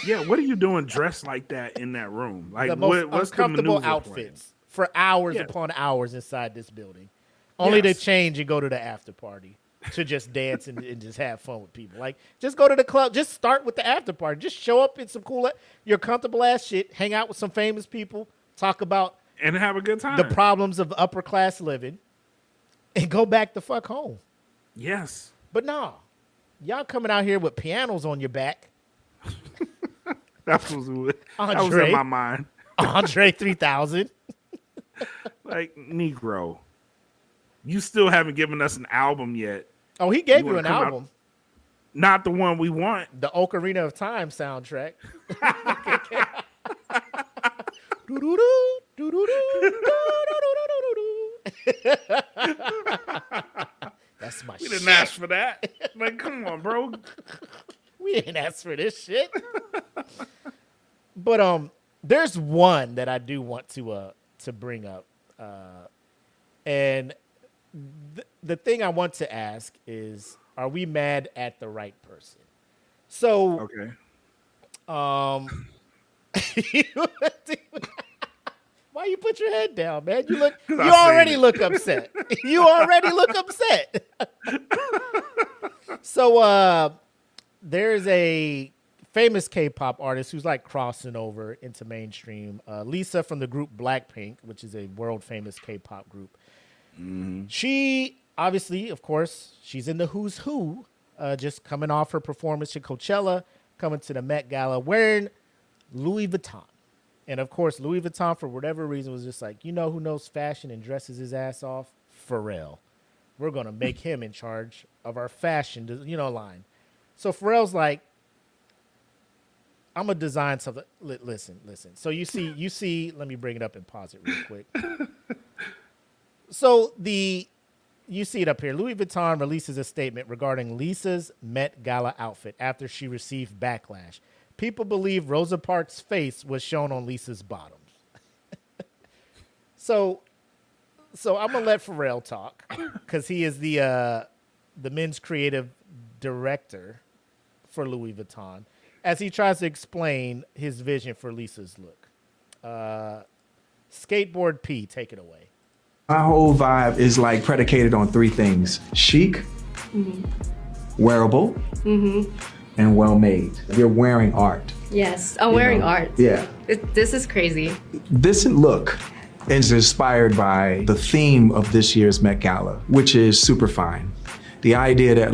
Yeah, what are you doing dressed like that in that room? Like, the most what's the uncomfortable maneuver outfits for hours Yeah. upon hours inside this building, only to Yes. change and go to the after party to just dance and just have fun with people. Like, just go to the club. Just start with the after party. Just show up in some cool, your comfortable ass shit. Hang out with some famous people. Talk about and have a good time? the problems of upper class living, and go back the fuck home. Yes. But nah, y'all coming out here with pianos on your back. That was in Andre. my mind. Andre 3000. Like, Negro, you still haven't given us an album yet. Oh, he gave You you wanna an come out- album. Not the one we want. The Ocarina of Time soundtrack. Doo-doo-doo, doo-doo-doo, doo-doo-doo-doo-doo-doo. That's my We shit. didn't ask for that. Like, come on, bro. We didn't ask for this shit. But there's one that I do want to bring up, and the thing I want to ask is, are we mad at the right person? So, Okay. why you put your head down, man? You I already seen it. look upset. You already look upset. So there's a famous K-pop artist who's like crossing over into mainstream. Lisa from the group Blackpink, which is a world famous K-pop group. She obviously, of course, she's in the who's who, just coming off her performance at Coachella, coming to the Met Gala wearing Louis Vuitton. And of course, Louis Vuitton, for whatever reason, was just like, you know who knows fashion and dresses his ass off? Pharrell. We're going to make him in charge of our fashion, line. So Pharrell's like, I'm going to design something. Listen. So you see, let me bring it up and pause it real quick. So you see it up here. Louis Vuitton releases a statement regarding Lisa's Met Gala outfit after she received backlash. People believe Rosa Parks' face was shown on Lisa's bottoms. So I'm gonna let Pharrell talk because he is the men's creative director for Louis Vuitton as he tries to explain his vision for Lisa's look. Skateboard P, take it away. My whole vibe is like predicated on three things: chic, wearable, and well made. You're wearing art. Yes, I'm wearing art. Yeah. This is crazy. This look is inspired by the theme of this year's Met Gala, which is super fine. The idea that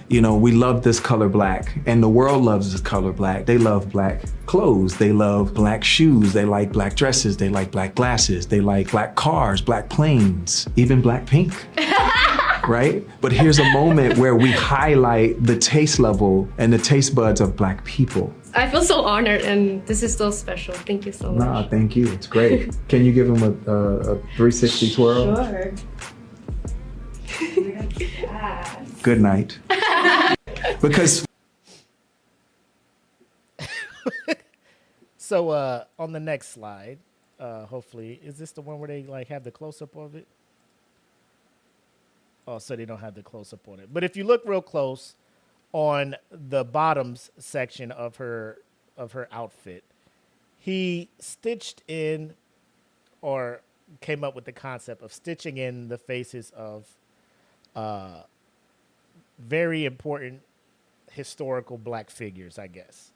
we love this color black and the world loves this color black. They love black clothes. They love black shoes. They like black dresses. They like black glasses. They like black cars, black planes, even black pink. Right? But here's a moment where we highlight the taste level and the taste buds of black people. I feel so honored, and this is so special. Thank you so much. Nah, thank you. It's great. Can you give him a 360 twirl? Sure. Good night. Because So on the next slide, hopefully, is this the one where they have the close up of it? Oh, so they don't have the close up on it. But if you look real close on the bottoms section of her outfit, he stitched in or came up with the concept of stitching in the faces of very important historical black figures, I guess.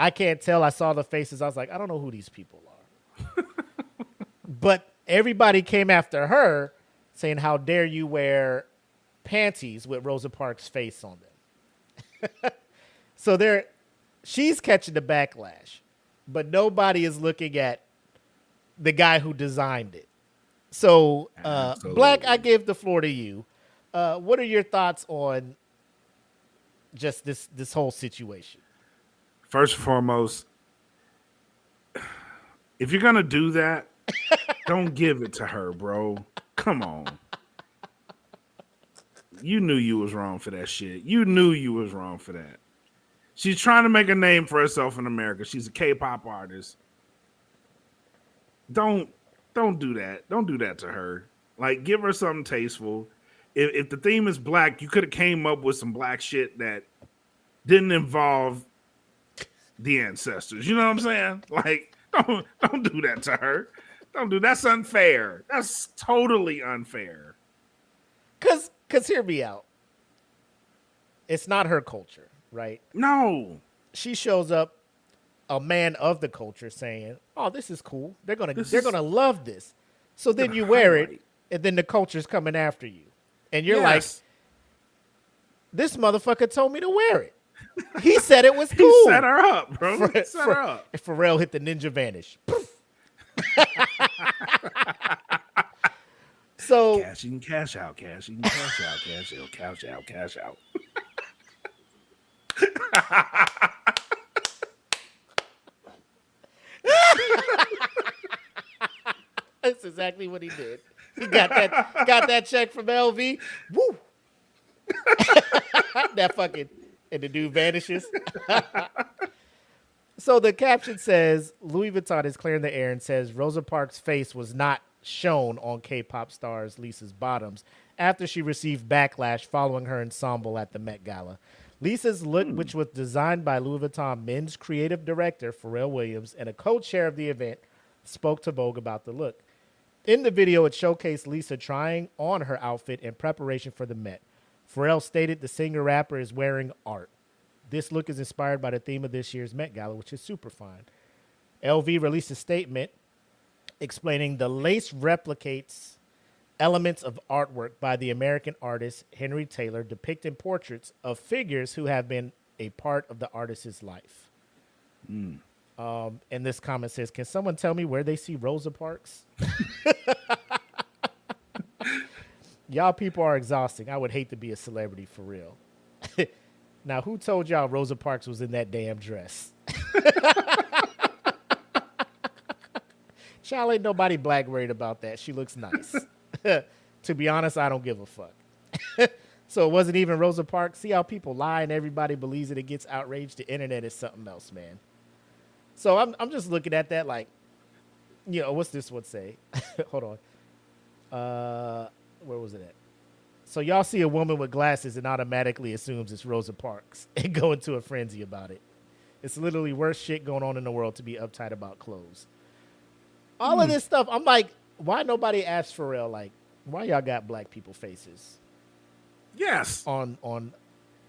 I can't tell. I saw the faces. I was like, I don't know who these people are. But everybody came after her saying, how dare you wear panties with Rosa Parks' face on them. So she's catching the backlash, but nobody is looking at the guy who designed it. So, Black, I give the floor to you. What are your thoughts on just this whole situation? First and foremost, if you're gonna do that, don't give it to her, bro. Come on. You knew you was wrong for that shit. You knew you was wrong for that. She's trying to make a name for herself in America. She's a K-pop artist. Don't do that. Don't do that to her. Like, give her something tasteful. If the theme is black, you could have came up with some black shit that didn't involve the ancestors. You know what I'm saying? Like, don't do that to her. Don't do that's unfair. That's totally unfair. Cause hear me out. It's not her culture, right? No. She shows up, a man of the culture, saying, "Oh, this is cool. They're gonna love this." So then you wear it, and then the culture's coming after you, and you're like, "This motherfucker told me to wear it. He said it was cool." He set her up, bro. Set her up. Pharrell hit the ninja vanish. So cash in, cash out, cash in, cash out, cash out, cash out, cash out. That's exactly what he did. He got that check from LV. Woo! That fucking, and the dude vanishes. So the caption says, Louis Vuitton is clearing the air and says Rosa Parks' face was not shown on K-pop stars Lisa's bottoms after she received backlash following her ensemble at the Met Gala. Lisa's look, which was designed by Louis Vuitton men's creative director Pharrell Williams and a co-chair of the event, spoke to Vogue about the look. In the video, it showcased Lisa trying on her outfit in preparation for the Met. Pharrell stated the singer-rapper is wearing art. This look is inspired by the theme of this year's Met Gala, which is super fine. LV released a statement explaining the lace replicates elements of artwork by the American artist Henry Taylor depicting portraits of figures who have been a part of the artist's life. And this comment says, can someone tell me where they see Rosa Parks? Y'all people are exhausting. I would hate to be a celebrity for real. Now, who told y'all Rosa Parks was in that damn dress? Child, ain't nobody black worried about that. She looks nice. To be honest, I don't give a fuck. So it wasn't even Rosa Parks. See how people lie and everybody believes it. It gets outraged. The internet is something else, man. So I'm just looking at that like, you know, what's this one say? Hold on. Where was it at? So y'all see a woman with glasses and automatically assumes it's Rosa Parks and go into a frenzy about it. It's literally worst shit going on in the world to be uptight about clothes. All of this stuff, I'm like, why nobody asked Pharrell, like, why y'all got black people faces? Yes. On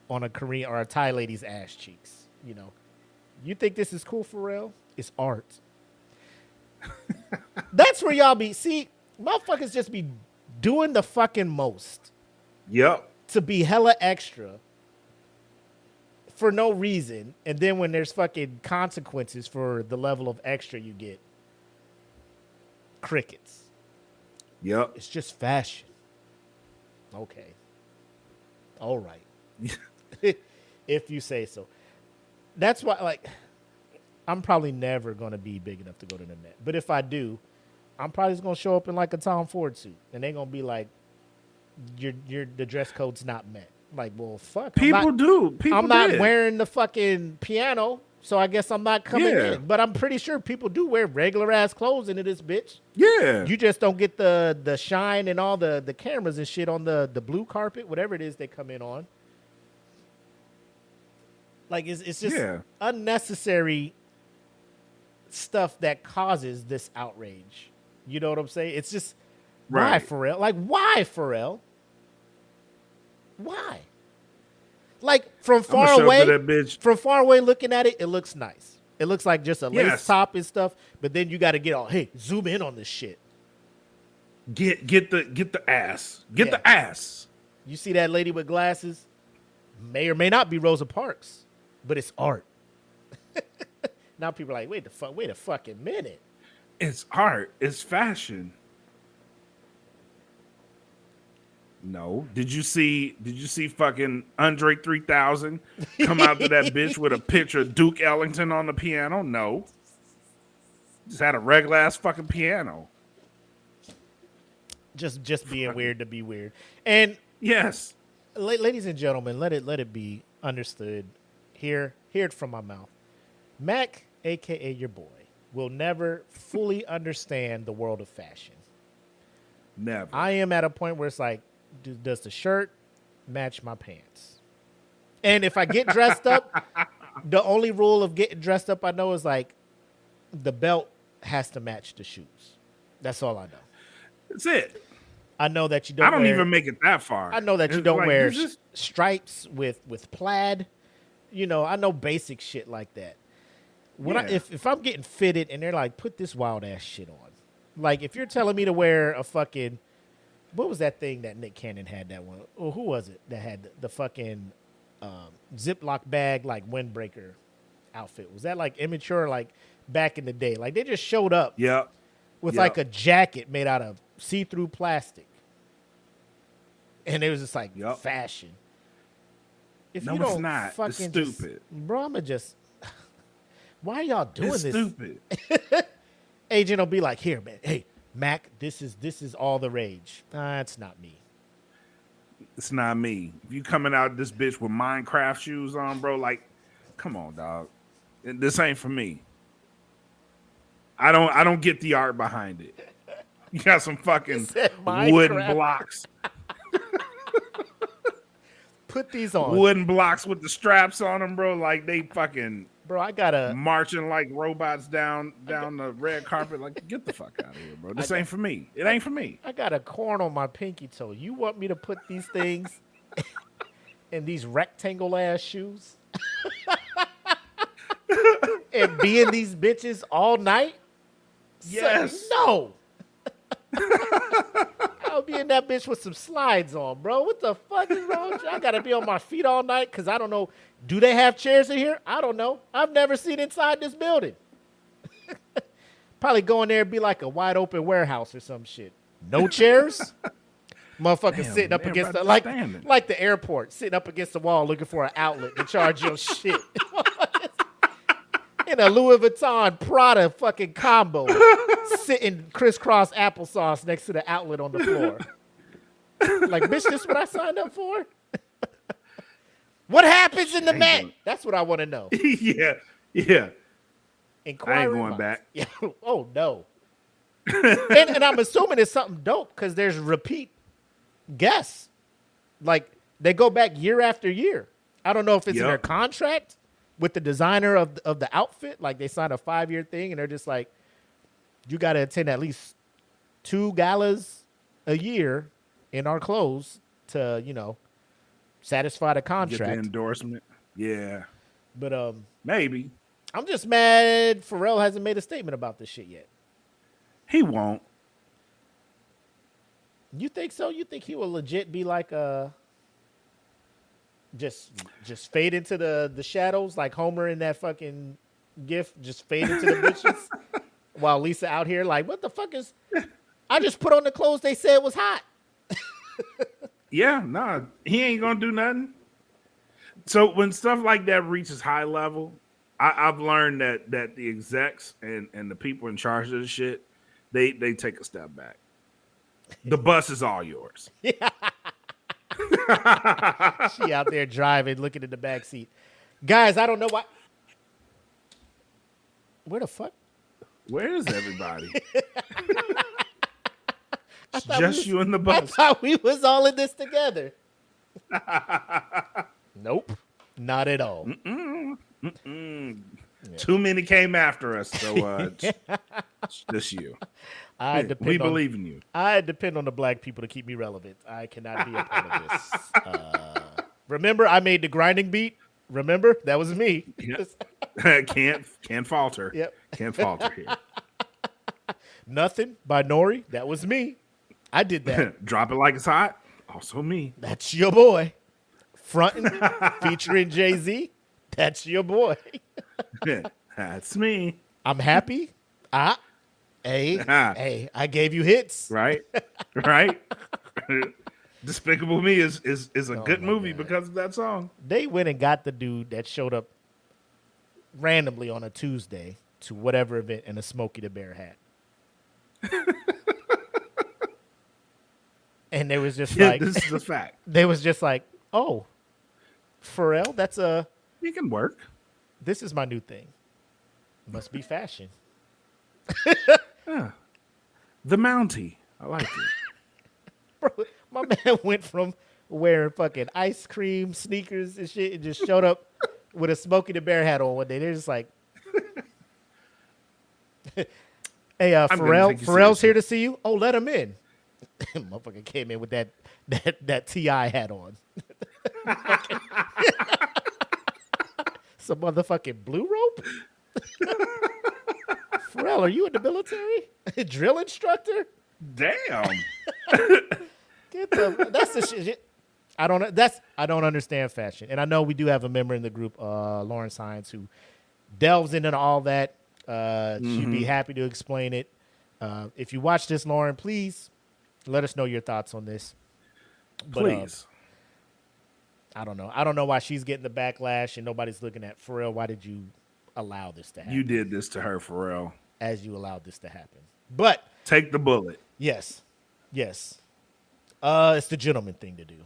a Korean or a Thai lady's ass cheeks, you know? You think this is cool, Pharrell? It's art. That's where y'all be. See, motherfuckers just be doing the fucking most. Yep. To be hella extra for no reason. And then when there's fucking consequences for the level of extra you get, crickets. Yep. It's just fashion. Okay. All right. If you say so. That's why, like, I'm probably never going to be big enough to go to the Met. But if I do, I'm probably just going to show up in like a Tom Ford suit. And they're going to be like, the dress code's not met. Like, well, fuck. People do. I'm not wearing the fucking piano, so I guess I'm not coming in. But I'm pretty sure people do wear regular ass clothes into this bitch. Yeah. You just don't get the shine and all the cameras and shit on the blue carpet, whatever it is they come in on. Like, it's just unnecessary stuff that causes this outrage. You know what I'm saying? It's just, why, Pharrell? Like, why, Pharrell? Why? Like, from far away looking at it, it looks nice. It looks like just a lace top and stuff, but then you got to get all, hey, zoom in on this shit. Get the ass. Get the ass. You see that lady with glasses? May or may not be Rosa Parks, but it's art. Now people are like, wait a fucking minute. It's art. It's fashion. No. Did you see fucking Andre 3000 come out to that bitch with a picture of Duke Ellington on the piano? No. Just had a regular ass fucking piano. Just being weird to be weird. And yes. ladies and gentlemen, let it be understood. Hear it from my mouth. Mac, aka your boy, will never fully understand the world of fashion. Never. I am at a point where it's like, does the shirt match my pants? And if I get dressed up, the only rule of getting dressed up I know is like the belt has to match the shoes. That's all I know. That's it. I know that you don't. I don't even make it that far. I know that you It's don't like, wear just stripes with plaid. You know, I know basic shit like that. When if I'm getting fitted and they're like, put this wild ass shit on, like if you're telling me to wear a fucking, what was that thing that Nick Cannon had that one? Or who was it that had the fucking Ziploc bag like windbreaker outfit? Was that like immature like back in the day? Like they just showed up with like a jacket made out of see-through plastic. And it was just like fashion. If no, you don't it's not. Fucking It's stupid. Bro, I'ma just why are y'all doing It's this? stupid. Agent will be like, here, man. Hey, Mac, this is all the rage. It's not me. It's not me. If you coming out this bitch with Minecraft shoes on, bro, like, come on, dog. This ain't for me. I don't get the art behind it. You got some fucking wooden blocks. Put these on. Wooden blocks with the straps on them, bro. Like they fucking I gotta marching like robots down the red carpet. Like, get the fuck out of here, bro. This ain't for me. It ain't for me. I got a corn on my pinky toe. You want me to put these things in these rectangle ass shoes? And be in these bitches all night? Yes. No. I'll be in that bitch with some slides on, bro. What the fuck is wrong with you? I gotta be on my feet all night because I don't know. Do they have chairs in here? I don't know. I've never seen inside this building. Probably go in there and be like a wide open warehouse or some shit. No chairs? Motherfucker sitting up against the like the airport, sitting up against the wall looking for an outlet to charge your shit. In a Louis Vuitton Prada fucking combo, sitting crisscross applesauce next to the outlet on the floor. Like, bitch, this is what I signed up for? What happens in the Met? That's what I want to know. Yeah. Inquiry I ain't going box. back. Yeah. Oh, no. and I'm assuming it's something dope because there's repeat guests. Like, they go back year after year. I don't know if it's in their contract with the designer of the outfit. Like, they signed a 5-year thing, and they're just like, you got to attend at least 2 galas a year in our clothes to, you know, satisfy the contract. Get the endorsement. Yeah. But maybe. I'm just mad Pharrell hasn't made a statement about this shit yet. He won't. You think so? You think he will legit be like just fade into the shadows like Homer in that fucking gif, just fade into the bitches while Lisa out here like, what the fuck is, I just put on the clothes they said was hot. Yeah, nah, he ain't gonna do nothing. So when stuff like that reaches high level, I've learned that the execs and the people in charge of the shit, they take a step back. The bus is all yours. Yeah. She out there driving, looking in the back seat. Guys, I don't know why. Where the fuck? Where is everybody? Just you and the bus. I thought we was all in this together. Nope, not at all. Yeah. Too many came after us, so just you. We believe in you. I depend on the black people to keep me relevant. I cannot be a part of this. Remember, I made the grinding beat. Remember, that was me. Yep. Can't falter. Yep. Can't falter here. Nothing by Nori. That was me. I did that. Drop it like it's hot. Also me. That's your boy. Frontin', featuring Jay-Z. That's your boy. That's me. I'm happy. Hey, I gave you hits. Right. Despicable Me is a good movie because of that song. They went and got the dude that showed up randomly on a Tuesday to whatever event in a Smokey the Bear hat. And they was just like, this is a fact. They was just like, Oh, Pharrell, It can work. this is my new thing. Must be fashion. The Mountie. I like it. Bro, my man went from wearing fucking ice cream sneakers and shit and just showed up with a Smokey the Bear hat on one day. They're just like, hey, gonna take you Pharrell's seriously. here to see you. Oh, let him in. Motherfucker came in with that T.I. hat on. Some motherfucking blue rope? Pharrell, are you in the military? Drill instructor? Damn. That's the shit. I don't understand fashion. And I know we do have a member in the group, Lawrence Hines, who delves into all that. She'd be happy to explain it. If you watch this, Lauren, please let us know your thoughts on this. But, Please. I don't know. I don't know why she's getting the backlash and nobody's looking at Pharrell. Why did you allow this to happen? You did this to her, Pharrell. As you allowed this to happen. But Take the bullet. yes. It's the gentleman thing to do.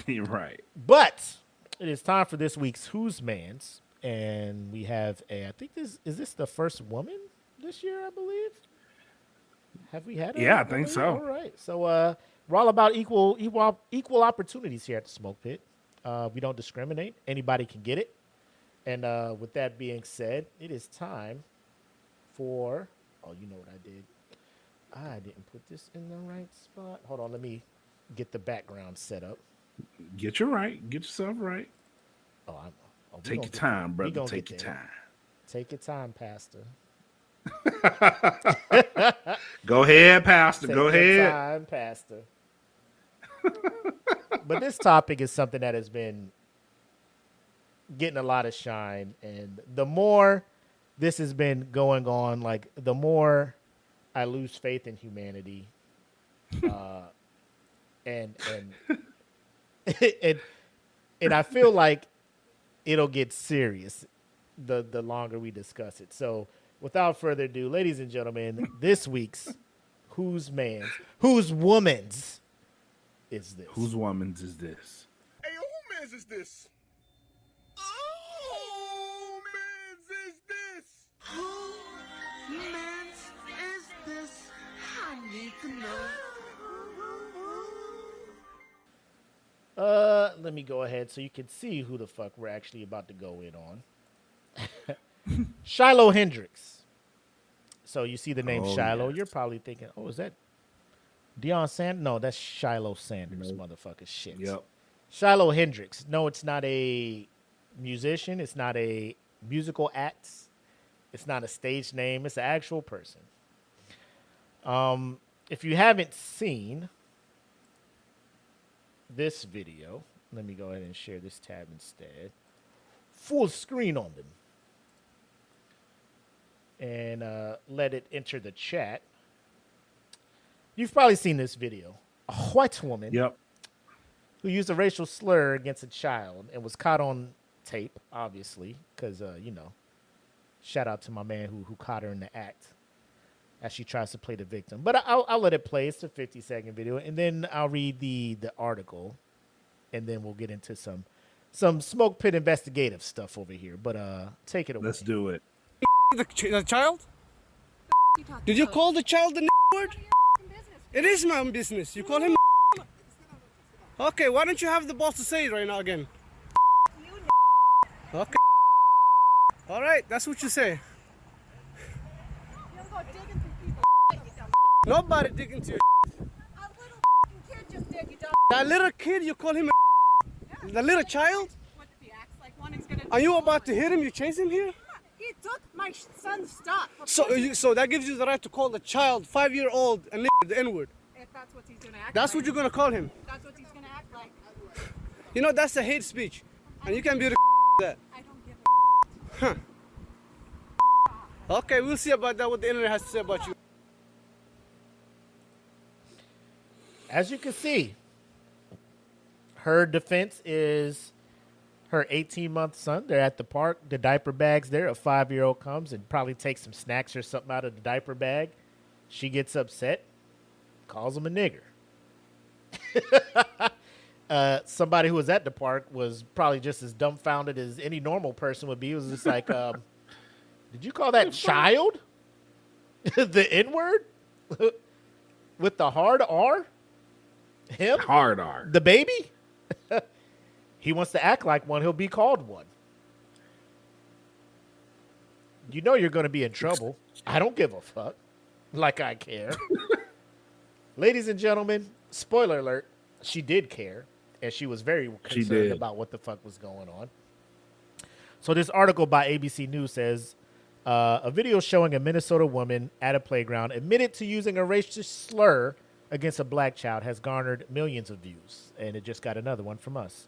You're right. But it is time for this week's Who's Mans, and we have I think is this the first woman this year, I believe. Have we had? Yeah, I think so. All right, so we're all about equal opportunities here at the Smoke Pit. We don't discriminate; anybody can get it. And with that being said, it is time for. Oh, you know what I did? I didn't put this in the right spot. Hold on, let me get the background set up. Get yourself right. Take your time, brother. Take your time. Take your time, Pastor. Go ahead, Pastor. Take Go your ahead. time, Pastor. But this topic is something that has been getting a lot of shine, and the more this has been going on, like the more I lose faith in humanity, and and I feel like it'll get serious the longer we discuss it. So, without further ado, ladies and gentlemen, this week's Who's Woman's is this? Whose woman's is this? Hey, who man's is this? Oh, man's is this? Who man's is this? I need to know. Let me go ahead so you can see who the fuck we're actually about to go in on. Shiloh Hendrix. So you see the name Shiloh, yes. you're probably thinking, oh, is that Deion Sanders? No, that's Shiloh Sanders, motherfucker shit. Yep. Shiloh Hendrix. No, it's not a musician. It's not a musical act. It's not a stage name. It's an actual person. If you haven't seen this video, let me go ahead and share this tab instead. Full screen on them. And let it enter the chat. You've probably seen this video. A white woman Yep. who used a racial slur against a child and was caught on tape, obviously, because, shout out to my man who caught her in the act as she tries to play the victim. But I'll let it play. It's a 50-second video, and then I'll read the article, and then we'll get into some Smoke Pit investigative stuff over here. But take it away. Let's do it. The child? Did you call the child the word? It is my own business. You call him. Okay, why don't you have the balls to say it right now again? Okay. All right, that's what you say. Nobody digging to your. That little kid, you call him the little child? Are you about to hit him? You chase him here? He took my son's stuff. So that gives you the right to call the child 5-year-old and the N-word. If that's what he's gonna act That's like. what you're gonna call him. That's what he's gonna act like. You know that's a hate speech, and you can be the that. I don't give Huh. Okay, we'll see about that. What the internet has to say about you. As you can see, her defense is her 18-month son. They're at the park. The diaper bag's there. A 5-year-old comes and probably takes some snacks or something out of the diaper bag. She gets upset, calls him a nigger. somebody who was at the park was probably just as dumbfounded as any normal person would be. It was just like, did you call that child? The N word? With the hard R? Him? Hard R. The baby? He wants to act like one. He'll be called one. You know you're going to be in trouble. I don't give a fuck. Like I care. Ladies and gentlemen, spoiler alert, she did care. And she was very concerned about what the fuck was going on. So this article by ABC News says, a video showing a Minnesota woman at a playground admitted to using a racist slur against a black child has garnered millions of views. And it just got another one from us.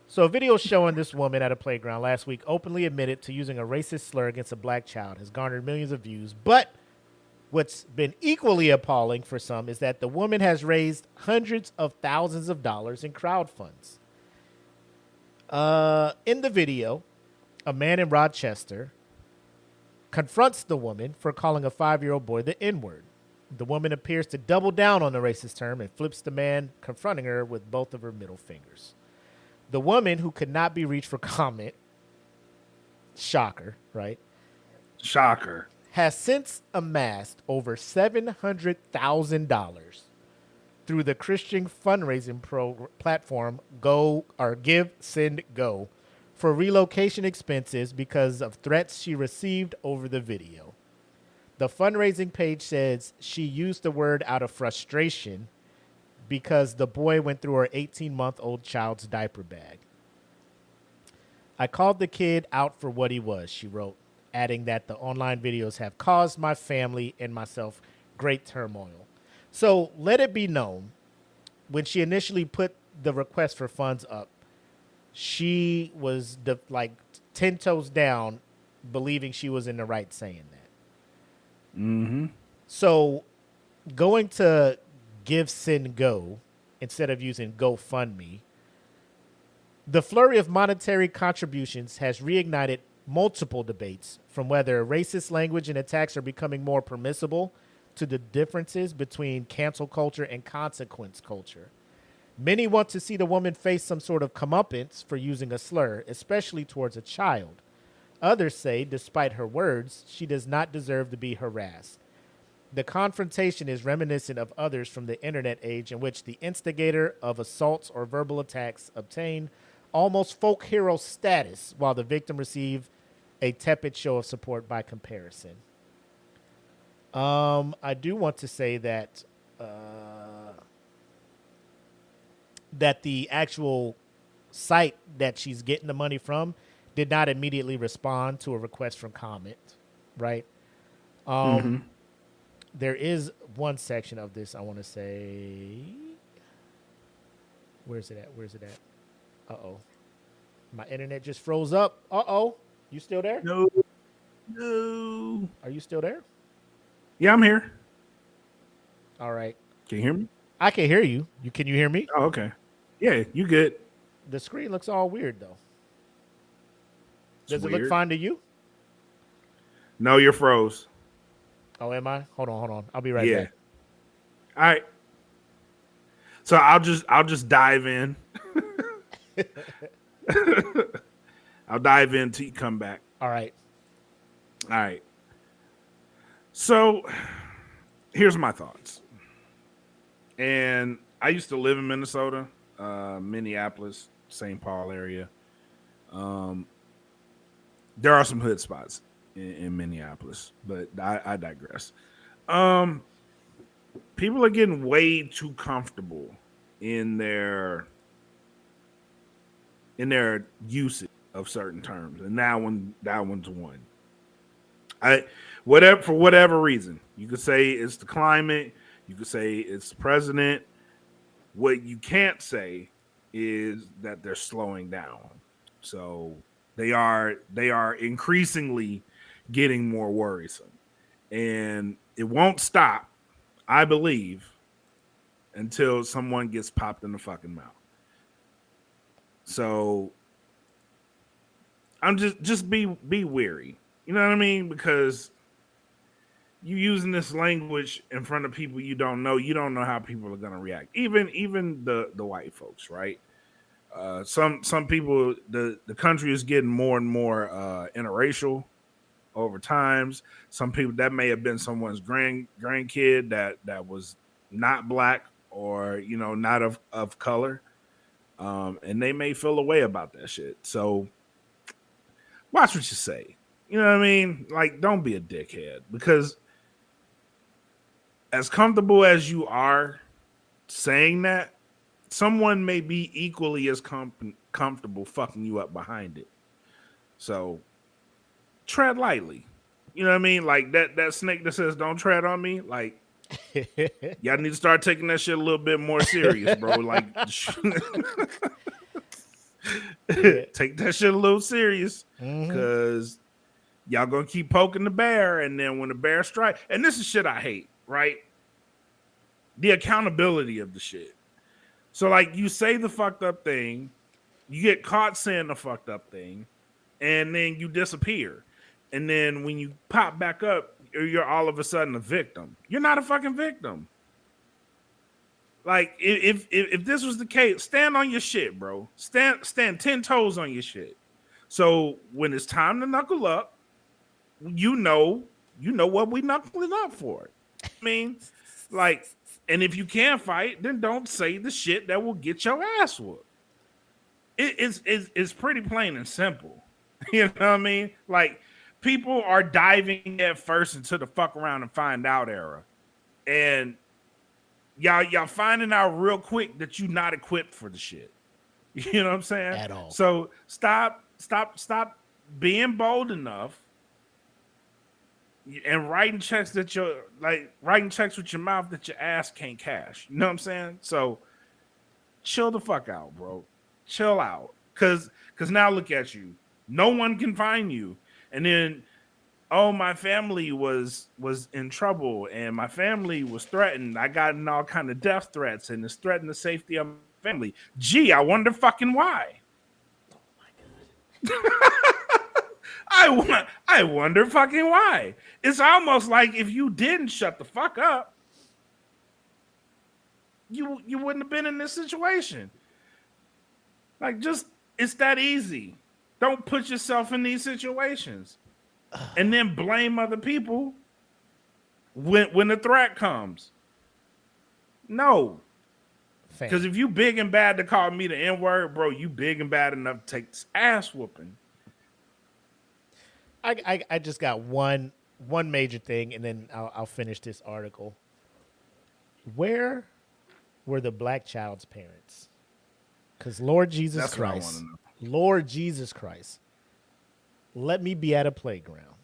So a video showing this woman at a playground last week openly admitted to using a racist slur against a black child has garnered millions of views. But what's been equally appalling for some is that the woman has raised hundreds of thousands of dollars in crowd funds. In the video, a man in Rochester confronts the woman for calling a 5-year-old boy the N-word. The woman appears to double down on the racist term and flips the man confronting her with both of her middle fingers. The woman, who could not be reached for comment, shocker, right? Shocker. Has since amassed over $700,000 through the Christian fundraising platform Give, Send, Go for relocation expenses because of threats she received over the video. The fundraising page says she used the word out of frustration because the boy went through her 18-month-old child's diaper bag. I called the kid out for what he was, she wrote, adding that the online videos have caused my family and myself great turmoil. So let it be known, when she initially put the request for funds up, she was 10 toes down, believing she was in the right saying that. Mm-hmm. So going to Give, Send, Go instead of using GoFundMe, the flurry of monetary contributions has reignited multiple debates, from whether racist language and attacks are becoming more permissible to the differences between cancel culture and consequence culture. Many want to see the woman face some sort of comeuppance for using a slur, especially towards a child. Others say, despite her words, she does not deserve to be harassed. The confrontation is reminiscent of others from the internet age, in which the instigator of assaults or verbal attacks obtained almost folk hero status, while the victim received a tepid show of support by comparison. I do want to say that that the actual site that she's getting the money from did not immediately respond to a request for comment, right? There is one section of this I want to say. Where's it at? Uh-oh. My internet just froze up. Uh-oh. You still there? No. Are you still there? Yeah, I'm here. All right. Can you hear me? I can hear you. Can you hear me? Oh, okay. Yeah, you good. The screen looks all weird, though. Does it weird. look fine to you? No, you're froze. Oh, am I? Hold on. I'll be right back. All right. So I'll just dive in. I'll dive in till you come back. All right. So here's my thoughts. And I used to live in Minnesota, Minneapolis, St. Paul area. There are some hood spots in Minneapolis, but I digress. People are getting way too comfortable in their usage of certain terms, and that one's one. For whatever reason, you could say it's the climate, you could say it's the president. What you can't say is that they're slowing down. So they are increasingly getting more worrisome, and it won't stop, I believe, until someone gets popped in the fucking mouth. So I'm just be wary. You know what I mean? Because you using this language in front of people you don't know how people are gonna react. Even the white folks, right? Some people, the country is getting more and more interracial over times. Some people that may have been someone's grandkid that was not black or not of color, and they may feel a way about that shit. So watch what you say. You know what I mean? Like, don't be a dickhead, because as comfortable as you are saying that, someone may be equally as comfortable fucking you up behind it. So tread lightly. You know what I mean? Like that snake that says "Don't tread on me." Like, y'all need to start taking that shit a little bit more serious, bro. Like, take that shit a little serious, because y'all gonna keep poking the bear, and then when the bear strikes, and this is shit I hate, right? The accountability of the shit. So, like, you say the fucked up thing, you get caught saying the fucked up thing, and then you disappear. And then when you pop back up, you're all of a sudden a victim. You're not a fucking victim. Like, if this was the case, stand on your shit, bro. Stand 10 toes on your shit. So when it's time to knuckle up, you know what we knuckling up for. I mean, like, and if you can't fight, then don't say the shit that will get your ass whooped. It's pretty plain and simple. You know what I mean? Like, people are diving at first into the fuck around and find out era. And y'all finding out real quick that you're not equipped for the shit. You know what I'm saying? At all. So stop being bold enough and writing checks with your mouth that your ass can't cash. You know what I'm saying? So chill the fuck out, bro. Chill out. Cause now look at you. No one can find you. And then, oh, my family was in trouble and my family was threatened. I got in all kind of death threats and it's threatened the safety of my family. Gee, I wonder fucking why. Oh my God. I wonder fucking why. It's almost like if you didn't shut the fuck up, you wouldn't have been in this situation. Like, just, it's that easy. Don't put yourself in these situations and then blame other people when the threat comes. No. Because if you big and bad to call me the N-word, bro, you big and bad enough to take this ass whooping. I just got one major thing, and then I'll finish this article. Where were the black child's parents? Because Lord Jesus Christ, let me be at a playground,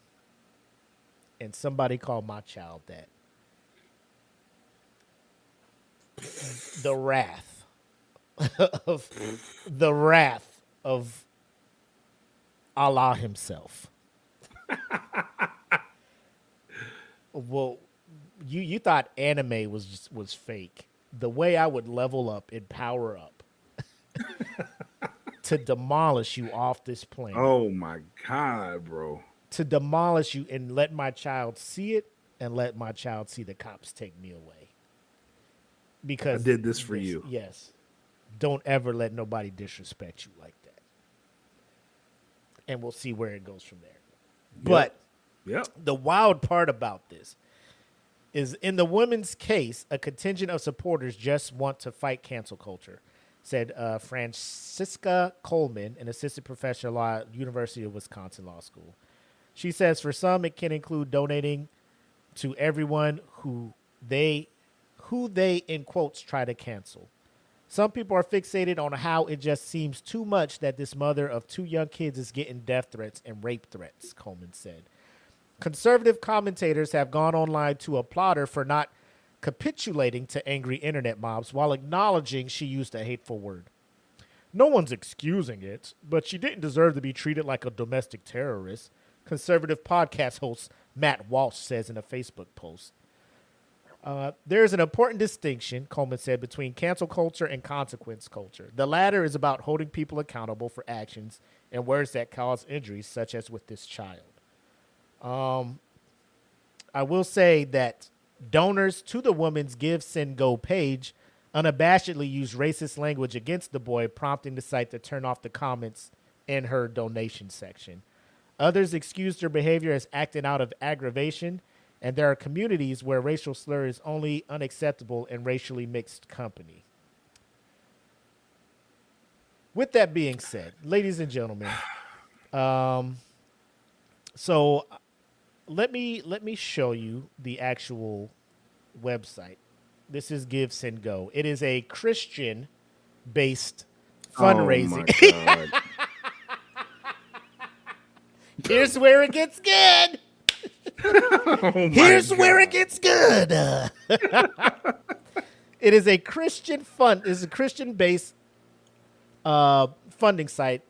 and somebody called my child that. The wrath of Allah himself. Well, you thought anime was fake. The way I would level up and power up to demolish you off this planet. Oh my God, bro. To demolish you and let my child see it and let my child see the cops take me away. Because I did this for you. Yes. Don't ever let nobody disrespect you like that. And we'll see where it goes from there. But the wild part about this is, in the women's case, a contingent of supporters just want to fight cancel culture, said Francisca Coleman, an assistant professor at law at University of Wisconsin Law School. She says for some, it can include donating to everyone who they, in quotes, try to cancel. Some people are fixated on how it just seems too much that this mother of two young kids is getting death threats and rape threats, Coleman said. Conservative commentators have gone online to applaud her for not capitulating to angry internet mobs while acknowledging she used a hateful word. No one's excusing it, but she didn't deserve to be treated like a domestic terrorist, conservative podcast host Matt Walsh says in a Facebook post. There's an important distinction, Coleman said, between cancel culture and consequence culture. The latter is about holding people accountable for actions and words that cause injuries, such as with this child. I will say that donors to the woman's Give, Send, Go page unabashedly used racist language against the boy, prompting the site to turn off the comments in her donation section. Others excused her behavior as acting out of aggravation, and there are communities where racial slur is only unacceptable in racially mixed company. With that being said, ladies and gentlemen, so let me show you the actual website. This is Give, Send, Go. It is a Christian-based fundraising. Oh my God. Here's where it gets good. Here's where it gets good. It is a Christian fund. It's a Christian-based funding site,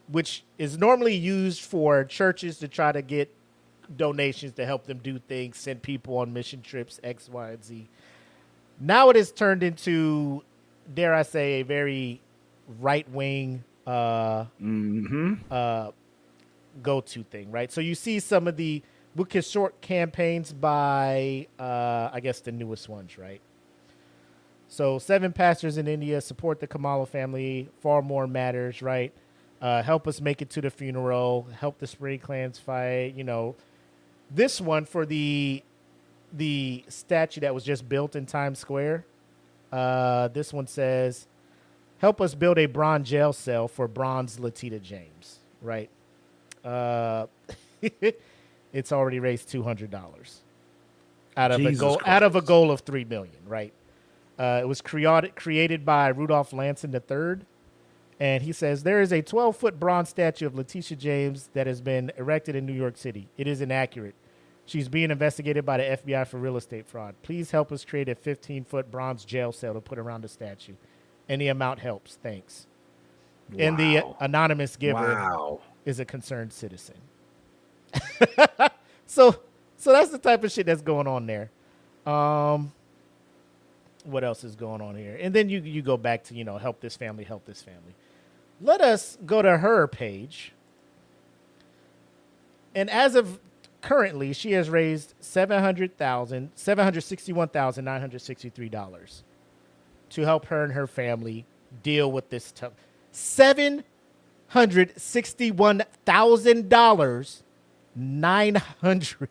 which is normally used for churches to try to get donations to help them do things, send people on mission trips, X, Y, and Z. Now it has turned into, dare I say, a very right-wing go-to thing, right? So you see some of the short campaigns by, I guess, the newest ones, right? So 7 pastors in India support the Kamala family. Far more matters, right? Help us make it to the funeral. Help the Spring Clans fight. You know, this one for the statue that was just built in Times Square. This one says, help us build a bronze jail cell for bronze Latita James, right? It's already raised $200 out of a goal of $3 million, right? It was created by Rudolph Lanson III, and he says there is a 12-foot bronze statue of Letitia James that has been erected in New York City. It is inaccurate. She's being investigated by the FBI for real estate fraud. Please help us create a 15-foot bronze jail cell to put around the statue. Any amount helps. Thanks. Wow. And the anonymous giver is a concerned citizen. So that's the type of shit that's going on there. What else is going on here? And then you go back to, help this family, help this family. Let us go to her page. And as of currently, she has raised $761,963 to help her and her family deal with this tough. $761,000, 900.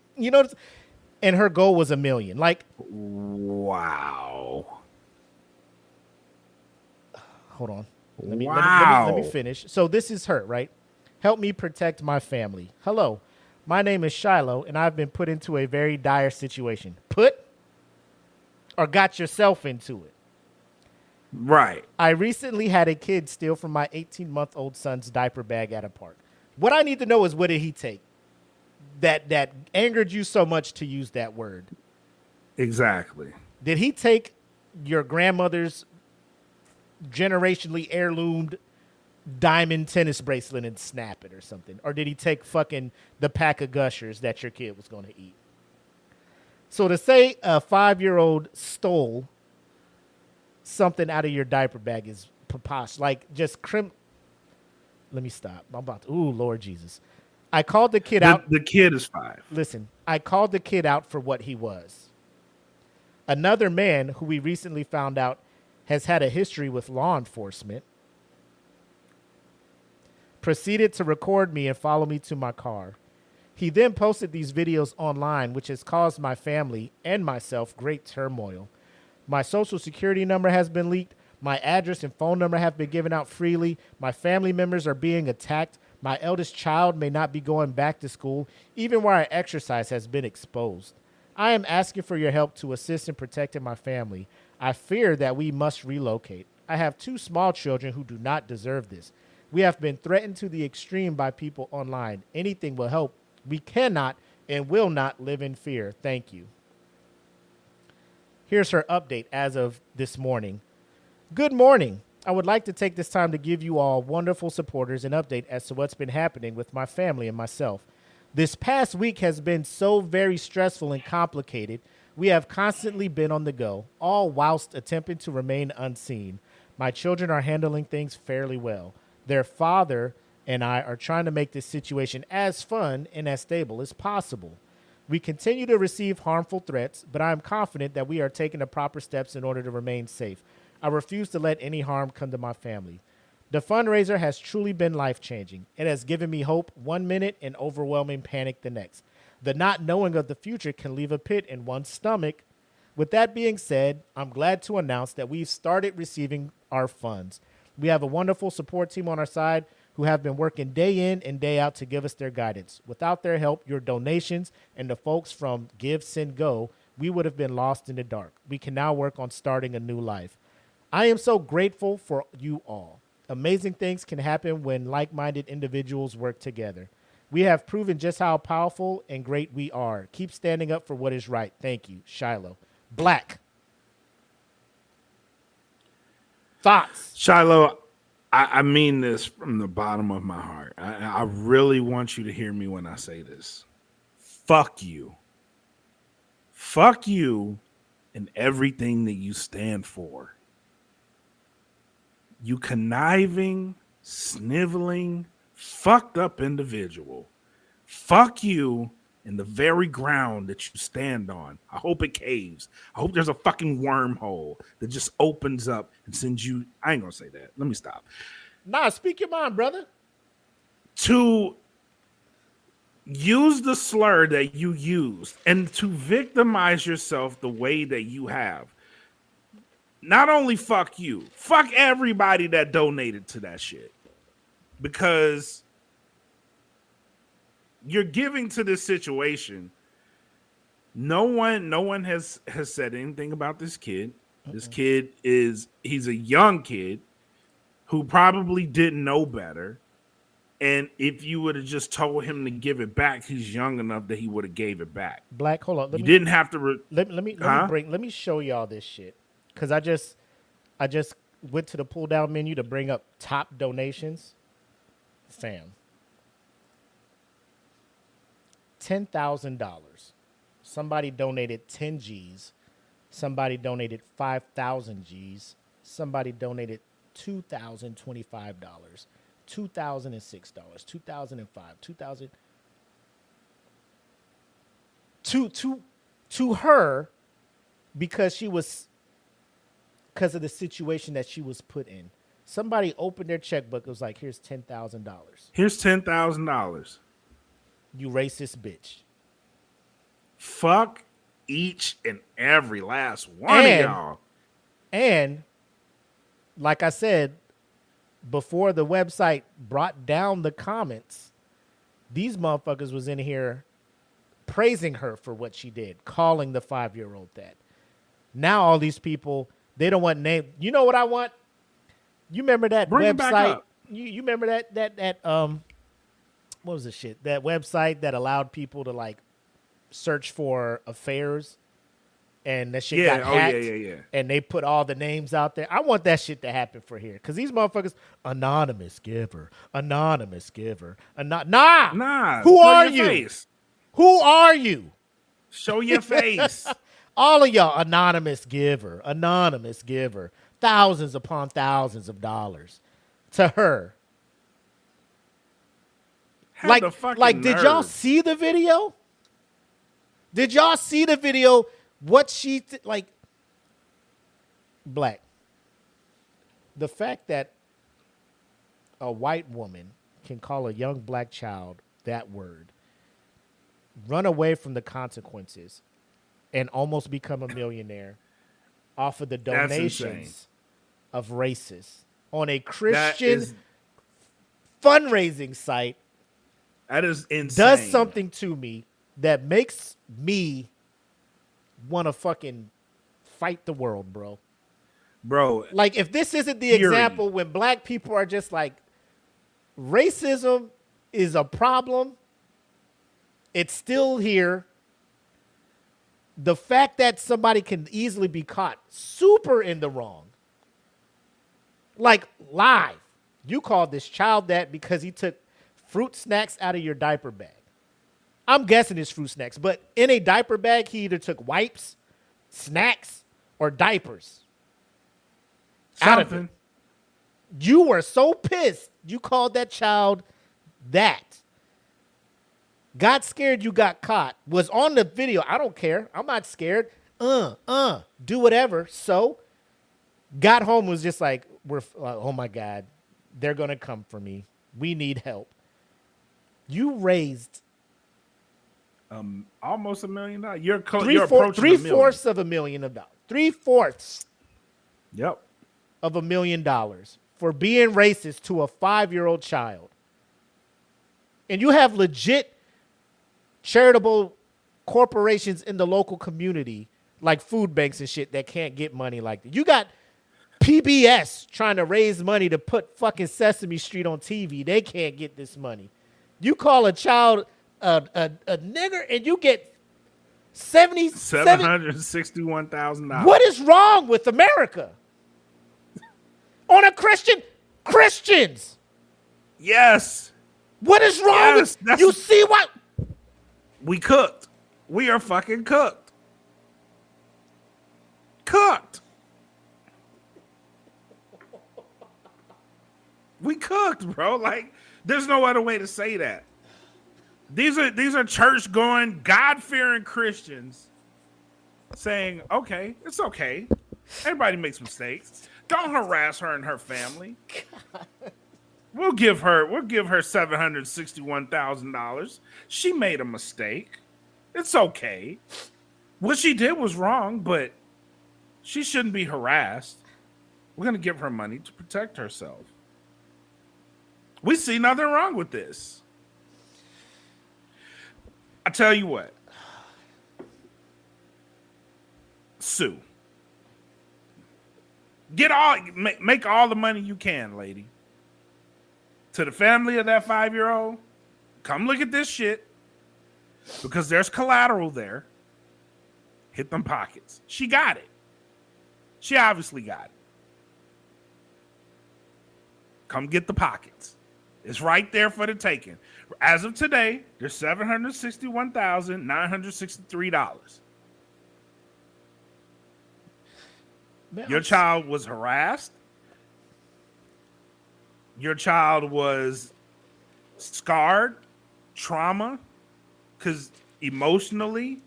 And her goal was $1 million. Like, wow. Hold on. Let me finish. So this is her, right? Help me protect my family. Hello, my name is Shiloh, and I've been put into a very dire situation. Put or got yourself into it. Right. I recently had a kid steal from my 18-month-old son's diaper bag at a park. What I need to know is, what did he take that angered you so much to use that word? Exactly. Did he take your grandmother's generationally heirloomed diamond tennis bracelet and snap it or something? Or did he take fucking the pack of Gushers that your kid was going to eat? So to say a 5-year-old stole something out of your diaper bag is preposterous. Like, just let me stop. I'm about to, ooh, Lord Jesus. I called the kid out. The kid is 5. Listen, I called the kid out for what he was. Another man who we recently found out has had a history with law enforcement proceeded to record me and follow me to my car. He then posted these videos online, which has caused my family and myself great turmoil. My social security number has been leaked. My address and phone number have been given out freely. My family members are being attacked. My eldest child may not be going back to school, even where I exercise has been exposed. I am asking for your help to assist in protecting my family. I fear that we must relocate. I have 2 small children who do not deserve this. We have been threatened to the extreme by people online. Anything will help. We cannot and will not live in fear. Thank you. Here's her update as of this morning. Good morning. I would like to take this time to give you all wonderful supporters an update as to what's been happening with my family and myself. This past week has been so very stressful and complicated. We have constantly been on the go, all whilst attempting to remain unseen. My children are handling things fairly well. Their father and I are trying to make this situation as fun and as stable as possible. We continue to receive harmful threats, but I am confident that we are taking the proper steps in order to remain safe. I refuse to let any harm come to my family. The fundraiser has truly been life-changing. It has given me hope one minute and overwhelming panic the next. The not knowing of the future can leave a pit in one's stomach. With that being said, I'm glad to announce that we've started receiving our funds. We have a wonderful support team on our side who have been working day in and day out to give us their guidance. Without their help, your donations, and the folks from Give, Send, Go, we would have been lost in the dark. We can now work on starting a new life. I am so grateful for you all. Amazing things can happen when like-minded individuals work together. We have proven just how powerful and great we are. Keep standing up for what is right. Thank you, Shiloh. Black. Thoughts? Shiloh, I mean this from the bottom of my heart. I really want you to hear me when I say this. Fuck you. Fuck you and everything that you stand for. You conniving, sniveling, fucked up individual. Fuck you in the very ground that you stand on. I hope it caves. I hope there's a fucking wormhole that just opens up and sends you. I ain't gonna say that. Let me stop. Nah, speak your mind, brother. To use the slur that you used and to victimize yourself the way that you have. Not only fuck you, fuck everybody that donated to that shit. Because you're giving to this situation. No one has said anything about this kid. This kid he's a young kid who probably didn't know better. And if you would have just told him to give it back, he's young enough that he would have gave it back. Black, hold on. Didn't have to. Let me show y'all this shit. Because I just went to the pull down menu to bring up top donations. Fam. $10,000. Somebody donated 10 G's. Somebody donated 5,000 G's. Somebody donated $2,025. $2,006. $2,005. $2,000 to her because of the situation that she was put in. Somebody opened their checkbook. It was like, here's $10,000. Here's $10,000. You racist bitch. Fuck each and every last one of y'all. And like I said, before the website brought down the comments, these motherfuckers was in here praising her for what she did, calling the 5-year-old that. Now all these people, they don't want name. You know what I want? You remember that website? You remember that what was the shit? That website that allowed people to like search for affairs, and that shit got hacked. Yeah. And they put all the names out there. I want that shit to happen for here, because these motherfuckers, anonymous giver. Nah. Who are you? Face. Who are you? Show your face. All of y'all, anonymous giver. Thousands upon thousands of dollars to her. Did y'all see the video? Did y'all see the video? What she Black. The fact that a white woman can call a young black child that word, run away from the consequences, and almost become a millionaire off of the donations of racists on a Christian fundraising site. That is insane. Does something to me that makes me want to fucking fight the world, bro. Bro. Like, if this isn't the example when black people are just like, racism is a problem. It's still here. The fact that somebody can easily be caught super in the wrong. Like, live. You called this child that because he took fruit snacks out of your diaper bag. I'm guessing it's fruit snacks, but in a diaper bag, he either took wipes, snacks, or diapers. Out of it. You were so pissed, you called that child that. got scared you got caught, was on the video. I don't care. I'm not scared. Do whatever. So got home, was just like, oh my God, they're going to come for me. We need help. You raised almost $1 million. You're approaching $3/4 of $1 million. $3/4 Yep. of $1 million for being racist to a 5-year-old child. And you have legit charitable corporations in the local community, like food banks and shit, that can't get money like that. You got PBS trying to raise money to put fucking Sesame Street on TV. They can't get this money. You call a child a nigger and you get $761,000. What is wrong with America? On a Christians. Yes. What is wrong with you? See what? We cooked. We are fucking cooked. Cooked. We cooked, bro. Like, there's no other way to say that. These are church-going, God-fearing Christians saying, okay, it's okay. Everybody makes mistakes. Don't harass her and her family. We'll give her $761,000. She made a mistake. It's okay. What she did was wrong, but she shouldn't be harassed. We're going to give her money to protect herself. We see nothing wrong with this. I tell you what. Sue. Make all the money you can, lady. To the family of that 5-year-old, come look at this shit. Because there's collateral there. Hit them pockets. She got it. She obviously got it. Come get the pockets. It's right there for the taking. As of today, there's $761,963. Your child was harassed. Your child was scarred, trauma, because emotionally,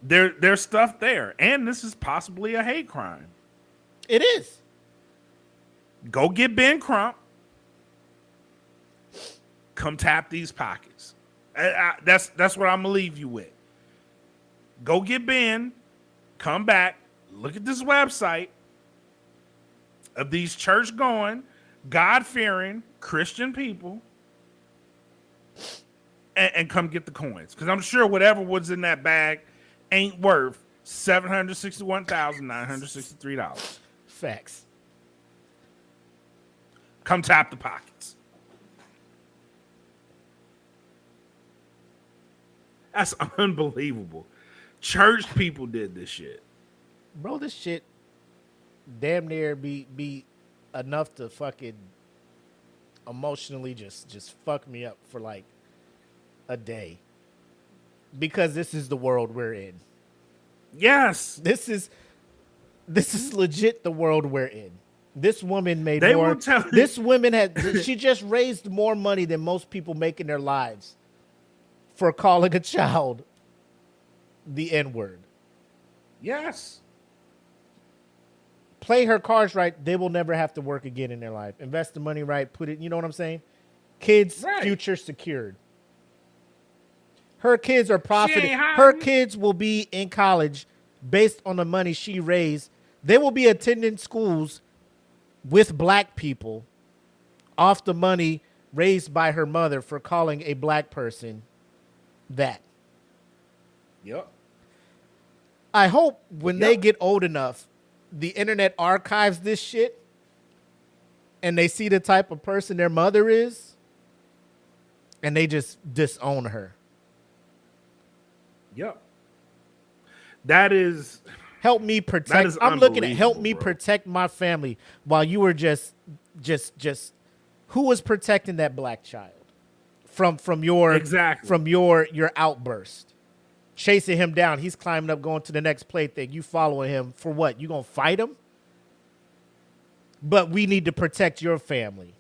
there's stuff there. And this is possibly a hate crime. It is. Go get Ben Crump. Come tap these pockets. That's what I'm going to leave you with. Go get Ben. Come back. Look at this website of these church-going, God-fearing Christian people. And come get the coins. Because I'm sure whatever was in that bag ain't worth $761,963. Facts. Come tap the pockets. That's unbelievable. Church people did this shit. Bro, this shit damn near be enough to fucking emotionally just fuck me up for like a day. Because this is the world we're in. Yes. This is legit the world we're in. This woman made They more. will tell you. This woman she just raised more money than most people make in their lives for calling a child the N-word. Yes. Play her cards right, they will never have to work again in their life. Invest the money right, put it, you know what I'm saying? Kids' future secured. Her kids are profiting. Her kids will be in college based on the money she raised. They will be attending schools with black people off the money raised by her mother for calling a black person that. Yep. I hope when they get old enough, the internet archives this shit and they see the type of person their mother is and they just disown her. Yep. That is... Help me protect. I'm looking at help me protect my family while you were just who was protecting that black child from your your outburst, chasing him down. He's climbing up, going to the next plaything. You following him for what? You gonna fight him? But we need to protect your family.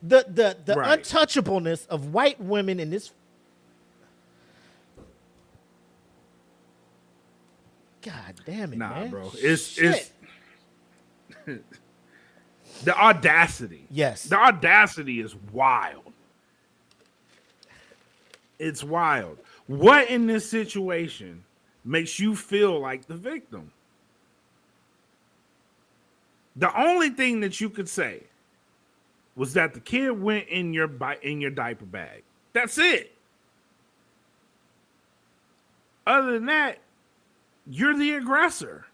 The Right. untouchableness of white women in this. God damn it, Nah, man. bro. Shit. It's the audacity. Yes. The audacity is wild. It's wild. What in this situation makes you feel like the victim? The only thing that you could say was that the kid went in your diaper bag. That's it. Other than that, you're the aggressor.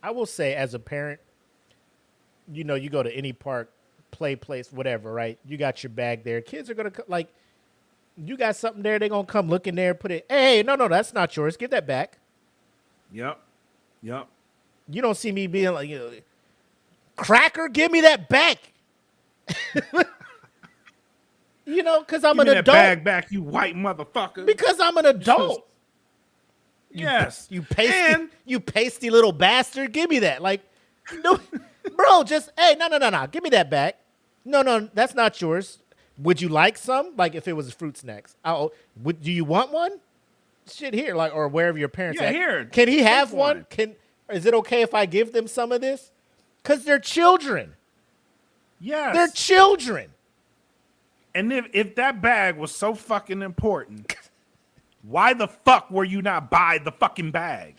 I will say, as a parent, you know, you go to any park, play place, whatever, right? You got your bag there. Kids are gonna like, you got something there. They're gonna come look in there, put it. Hey, no, that's not yours. Give that back. Yep. You don't see me being like, you know, cracker, give me that back. You know, because I'm Give an me adult. that bag back, you white motherfucker. Because I'm an adult. Yes. You pasty little bastard. Give me that. Like, no, bro, just, hey, no. Give me that back. No, that's not yours. Would you like some? Like, if it was fruit snacks. Do you want one? Shit, here, like, or wherever your parents at. Here. Can he have Take one? Is it okay if I give them some of this? Because they're children. Yes. They're children. And if that bag was so fucking important, why the fuck were you not buy the fucking bag?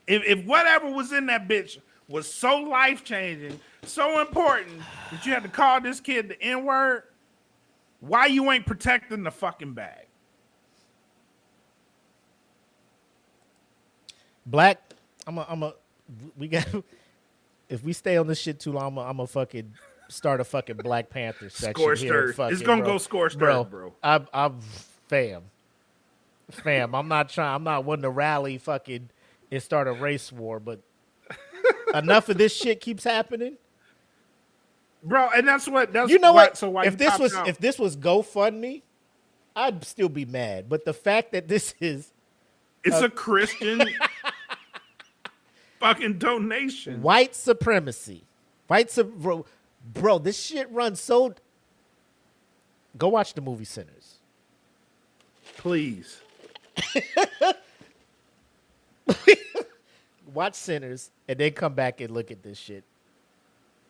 If whatever was in that bitch was so life-changing, so important, that you had to call this kid the N-word, why you ain't protecting the fucking bag? Black, we got, if we stay on this shit too long, I'm a fucking start a fucking Black Panther section Scorched here. earth. It's gonna go scorched earth, bro. I'm fam. I'm not one to rally fucking and start a race war, but enough of this shit keeps happening. Bro, and that's You know what? So why if this was GoFundMe, I'd still be mad. But the fact that this is a Christian fucking donation. White supremacy. Bro, this shit runs so. Go watch the movie Sinners. Please. Watch Sinners and then come back and look at this shit.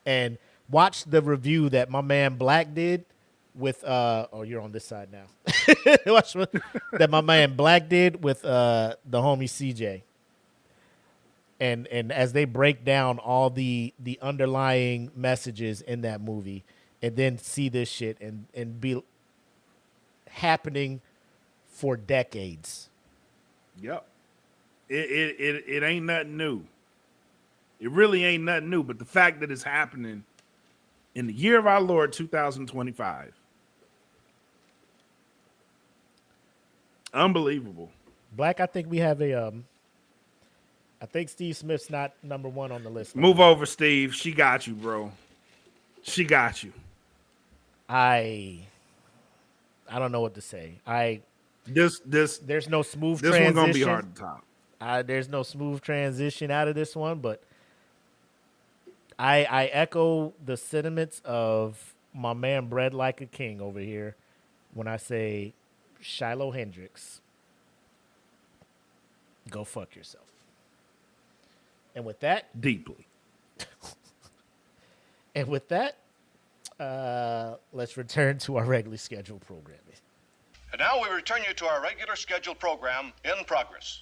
And watch the review that my man Black did with you're on this side now. Watch that my man Black did with the homie CJ. And as they break down all the underlying messages in that movie, and then see this shit and be happening for decades. Yep. It ain't nothing new. It really ain't nothing new, but the fact that it's happening in the year of our Lord 2025. Unbelievable. Black, I think we have I think Steve Smith's not number one on the list. Move over, Steve. She got you, bro. She got you. I don't know what to say. There's no smooth this transition. one's gonna be hard to top. There's no smooth transition out of this one, but I echo the sentiments of my man Bread Like a King over here when I say Shiloh Hendrix, go fuck yourself. And with that, deeply. And with that, let's return to our regularly scheduled programming. And now we return you to our regular scheduled program in progress.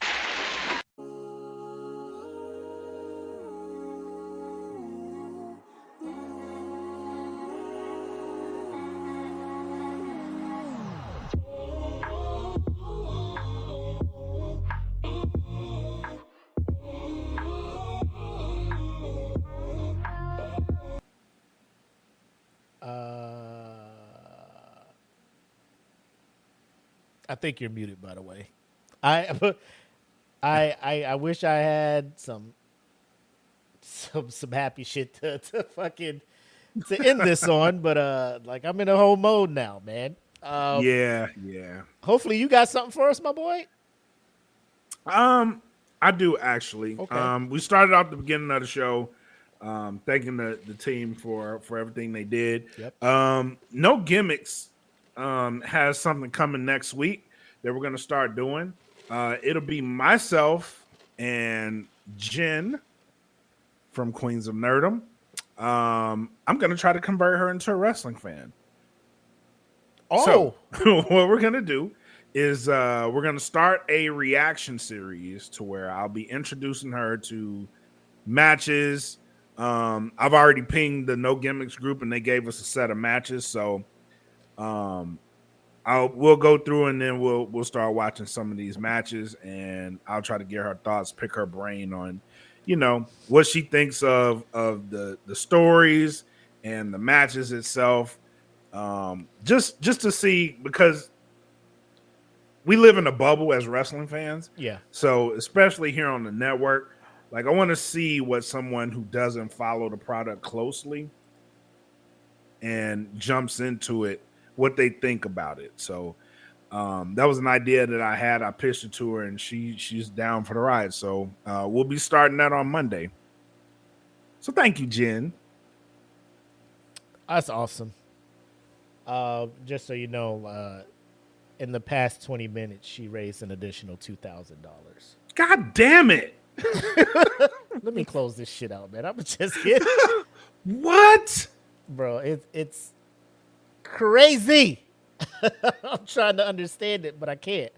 I think you're muted, by the way. I wish I had some happy shit to fucking to end this on, but like I'm in a whole mode now, man. Yeah. Hopefully you got something for us, my boy. I do actually. Okay. We started off the beginning of the show Thanking the team for everything they did. Yep. No Gimmicks has something coming next week that we're going to start doing. It'll be myself and Jen from Queens of Nerdum. I'm going to try to convert her into a wrestling fan. Oh, So what we're going to do is we're going to start a reaction series to where I'll be introducing her to matches. I've already pinged the No Gimmicks group and they gave us a set of matches. So we'll go through and then we'll start watching some of these matches and I'll try to get her thoughts, pick her brain on, what she thinks of the stories and the matches itself. Just to see, because we live in a bubble as wrestling fans. yeah. So especially here on the network, like I want to see what someone who doesn't follow the product closely and jumps into it, what they think about it. So that was an idea that I had. I pitched it to her and she's down for the ride. So we'll be starting that on Monday. So thank you, Jen. That's awesome. Just so you know, in the past 20 minutes, she raised an additional $2,000. God damn it. Let me close this shit out, man. I'm just kidding. What? Bro, it's crazy. I'm trying to understand it, but I can't.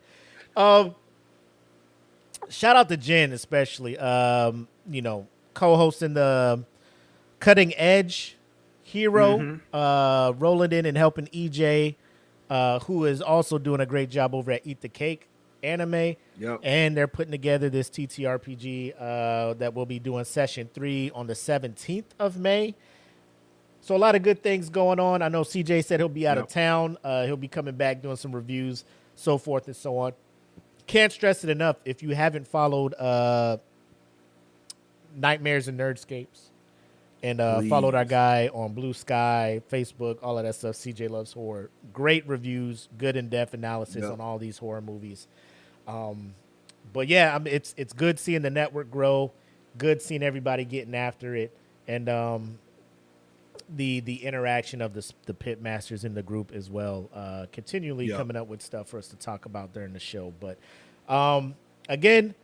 Shout out to Jen, especially. Co-hosting the Cutting Edge Hero, rolling in and helping EJ, who is also doing a great job over at Eat the Cake Anime. Yep. And they're putting together this TTRPG that will be doing session 3 on the 17th of May. So a lot of good things going on. I know CJ said he'll be out of town. He'll be coming back doing some reviews, so forth and so on. Can't stress it enough. If you haven't followed Nightmares and Nerdscapes and followed our guy on Blue Sky, Facebook, all of that stuff, CJ Loves Horror. Great reviews, good in-depth analysis on all these horror movies. But yeah, I mean, it's good seeing the network grow, good seeing everybody getting after it, and the interaction of the pit masters in the group as well, continually coming up with stuff for us to talk about during the show. But again,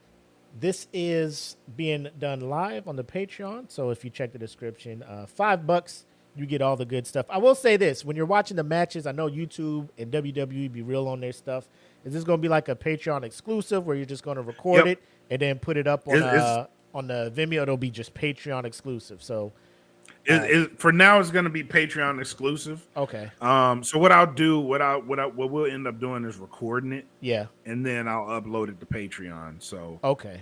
this is being done live on the Patreon. So if you check the description, $5, you get all the good stuff. I will say this, when you're watching the matches, I know YouTube and WWE be real on their stuff. Is this going to be like a Patreon exclusive where you're just going to record it and then put it up on the Vimeo? It'll be just Patreon exclusive. So for now, it's going to be Patreon exclusive. Okay. So what I'll do, what we'll end up doing is recording it. Yeah. And then I'll upload it to Patreon. So okay.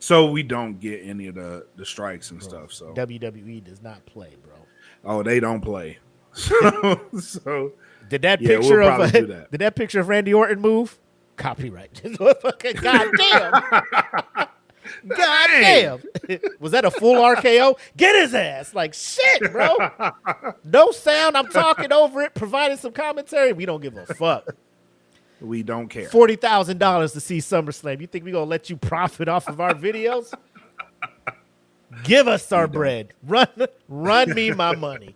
So we don't get any of the strikes and stuff. So WWE does not play, bro. Oh, they don't play. So did that picture of did that picture of Randy Orton move? Copyright. God damn. God damn. Was that a full RKO? Get his ass. Like, shit, bro. No sound. I'm talking over it, providing some commentary. We don't give a fuck. We don't care. $40,000 to see SummerSlam. You think we going to let you profit off of our videos? Give us our bread. Run me my money.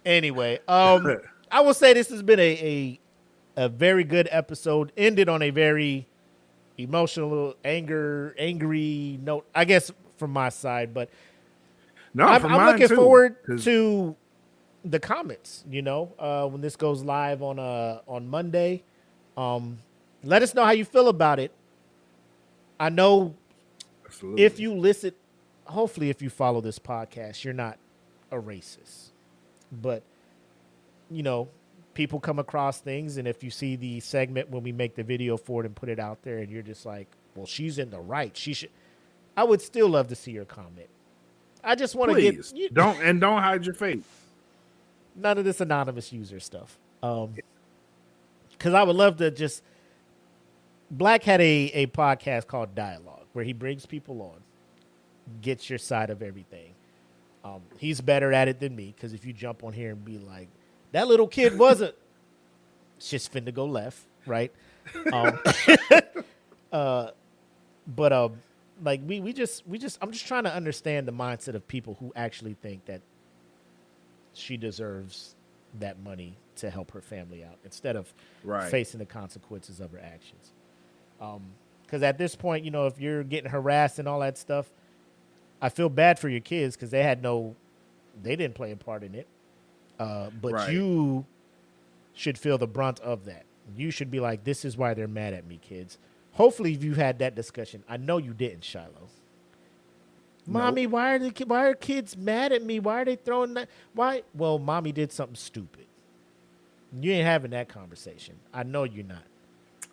Anyway, I will say this has been a very good episode. Ended on a very emotional, angry note, I guess, from my side. But I'm looking forward to the comments. When this goes live on Monday, let us know how you feel about it. I know if you listen, hopefully, if you follow this podcast, you're not a racist. But people come across things, and if you see the segment when we make the video for it and put it out there, and you're just like, well, she's in the right, she should, I would still love to see your comment. I just want to get don't hide your face. None of this anonymous user stuff. Because I would love to just. Black had a podcast called Dialogue where he brings people on, gets your side of everything. He's better at it than me, because if you jump on here and be like, that little kid wasn't, it's just finna go left, right? But like we just I'm just trying to understand the mindset of people who actually think that she deserves that money to help her family out instead of facing the consequences of her actions. Because at this point, you know, if you're getting harassed and all that stuff, I feel bad for your kids because they didn't play a part in it. But you should feel the brunt of that. You should be like, this is why they're mad at me, kids. Hopefully you had that discussion. I know you didn't, Shiloh. Mommy, why are kids mad at me? Why are they throwing that? Why? Well, mommy did something stupid. You ain't having that conversation. I know you're not.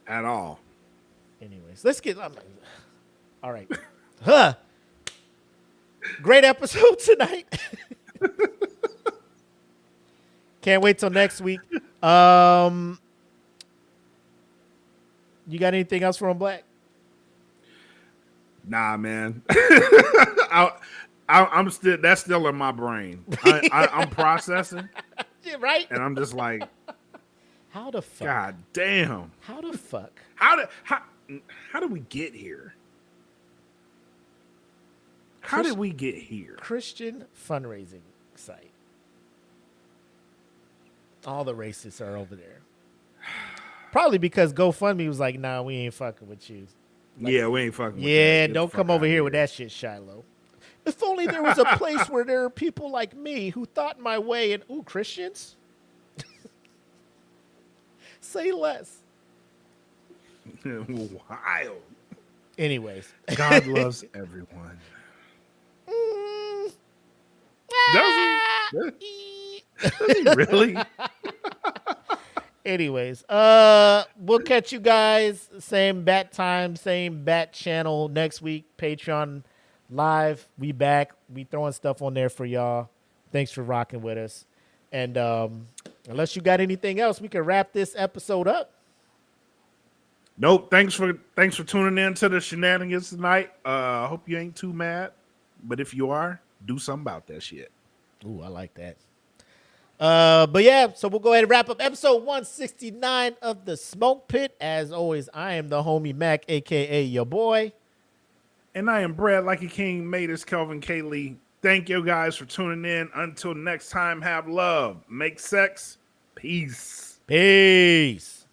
At all. Anyways, let's get... all right. Huh. Great episode tonight. Can't wait till next week. You got anything else from Black? Nah, man. I'm still, that's still in my brain. I'm processing. Yeah, right. And I'm just like, how the fuck? God damn. How the fuck? How did we get here? How did we get here? Christian fundraising site. All the racists are over there. Probably because GoFundMe was like, nah, we ain't fucking with you. Like, yeah, we ain't fucking with you. Yeah, that. don't come over here with that shit, Shiloh. If only there was a place where there are people like me who thought my way and, ooh, Christians? Say less. Wild. Anyways. God loves everyone. Does he? Does he really? Anyways, we'll catch you guys same bat time, same bat channel next week. Patreon live. We back. We throwing stuff on there for y'all. Thanks for rocking with us. And unless you got anything else, we can wrap this episode up. Nope. Thanks for tuning in to the shenanigans tonight. I hope you ain't too mad, but if you are, do something about that shit. Ooh, I like that. But yeah, so we'll go ahead and wrap up episode 169 of the Smoke Pit. As always, I am the homie Mac, aka your boy. And I am Brad like a king, made us Kelvin Kaylee. Thank you guys for tuning in. Until next time, have love, make sex, peace. Peace.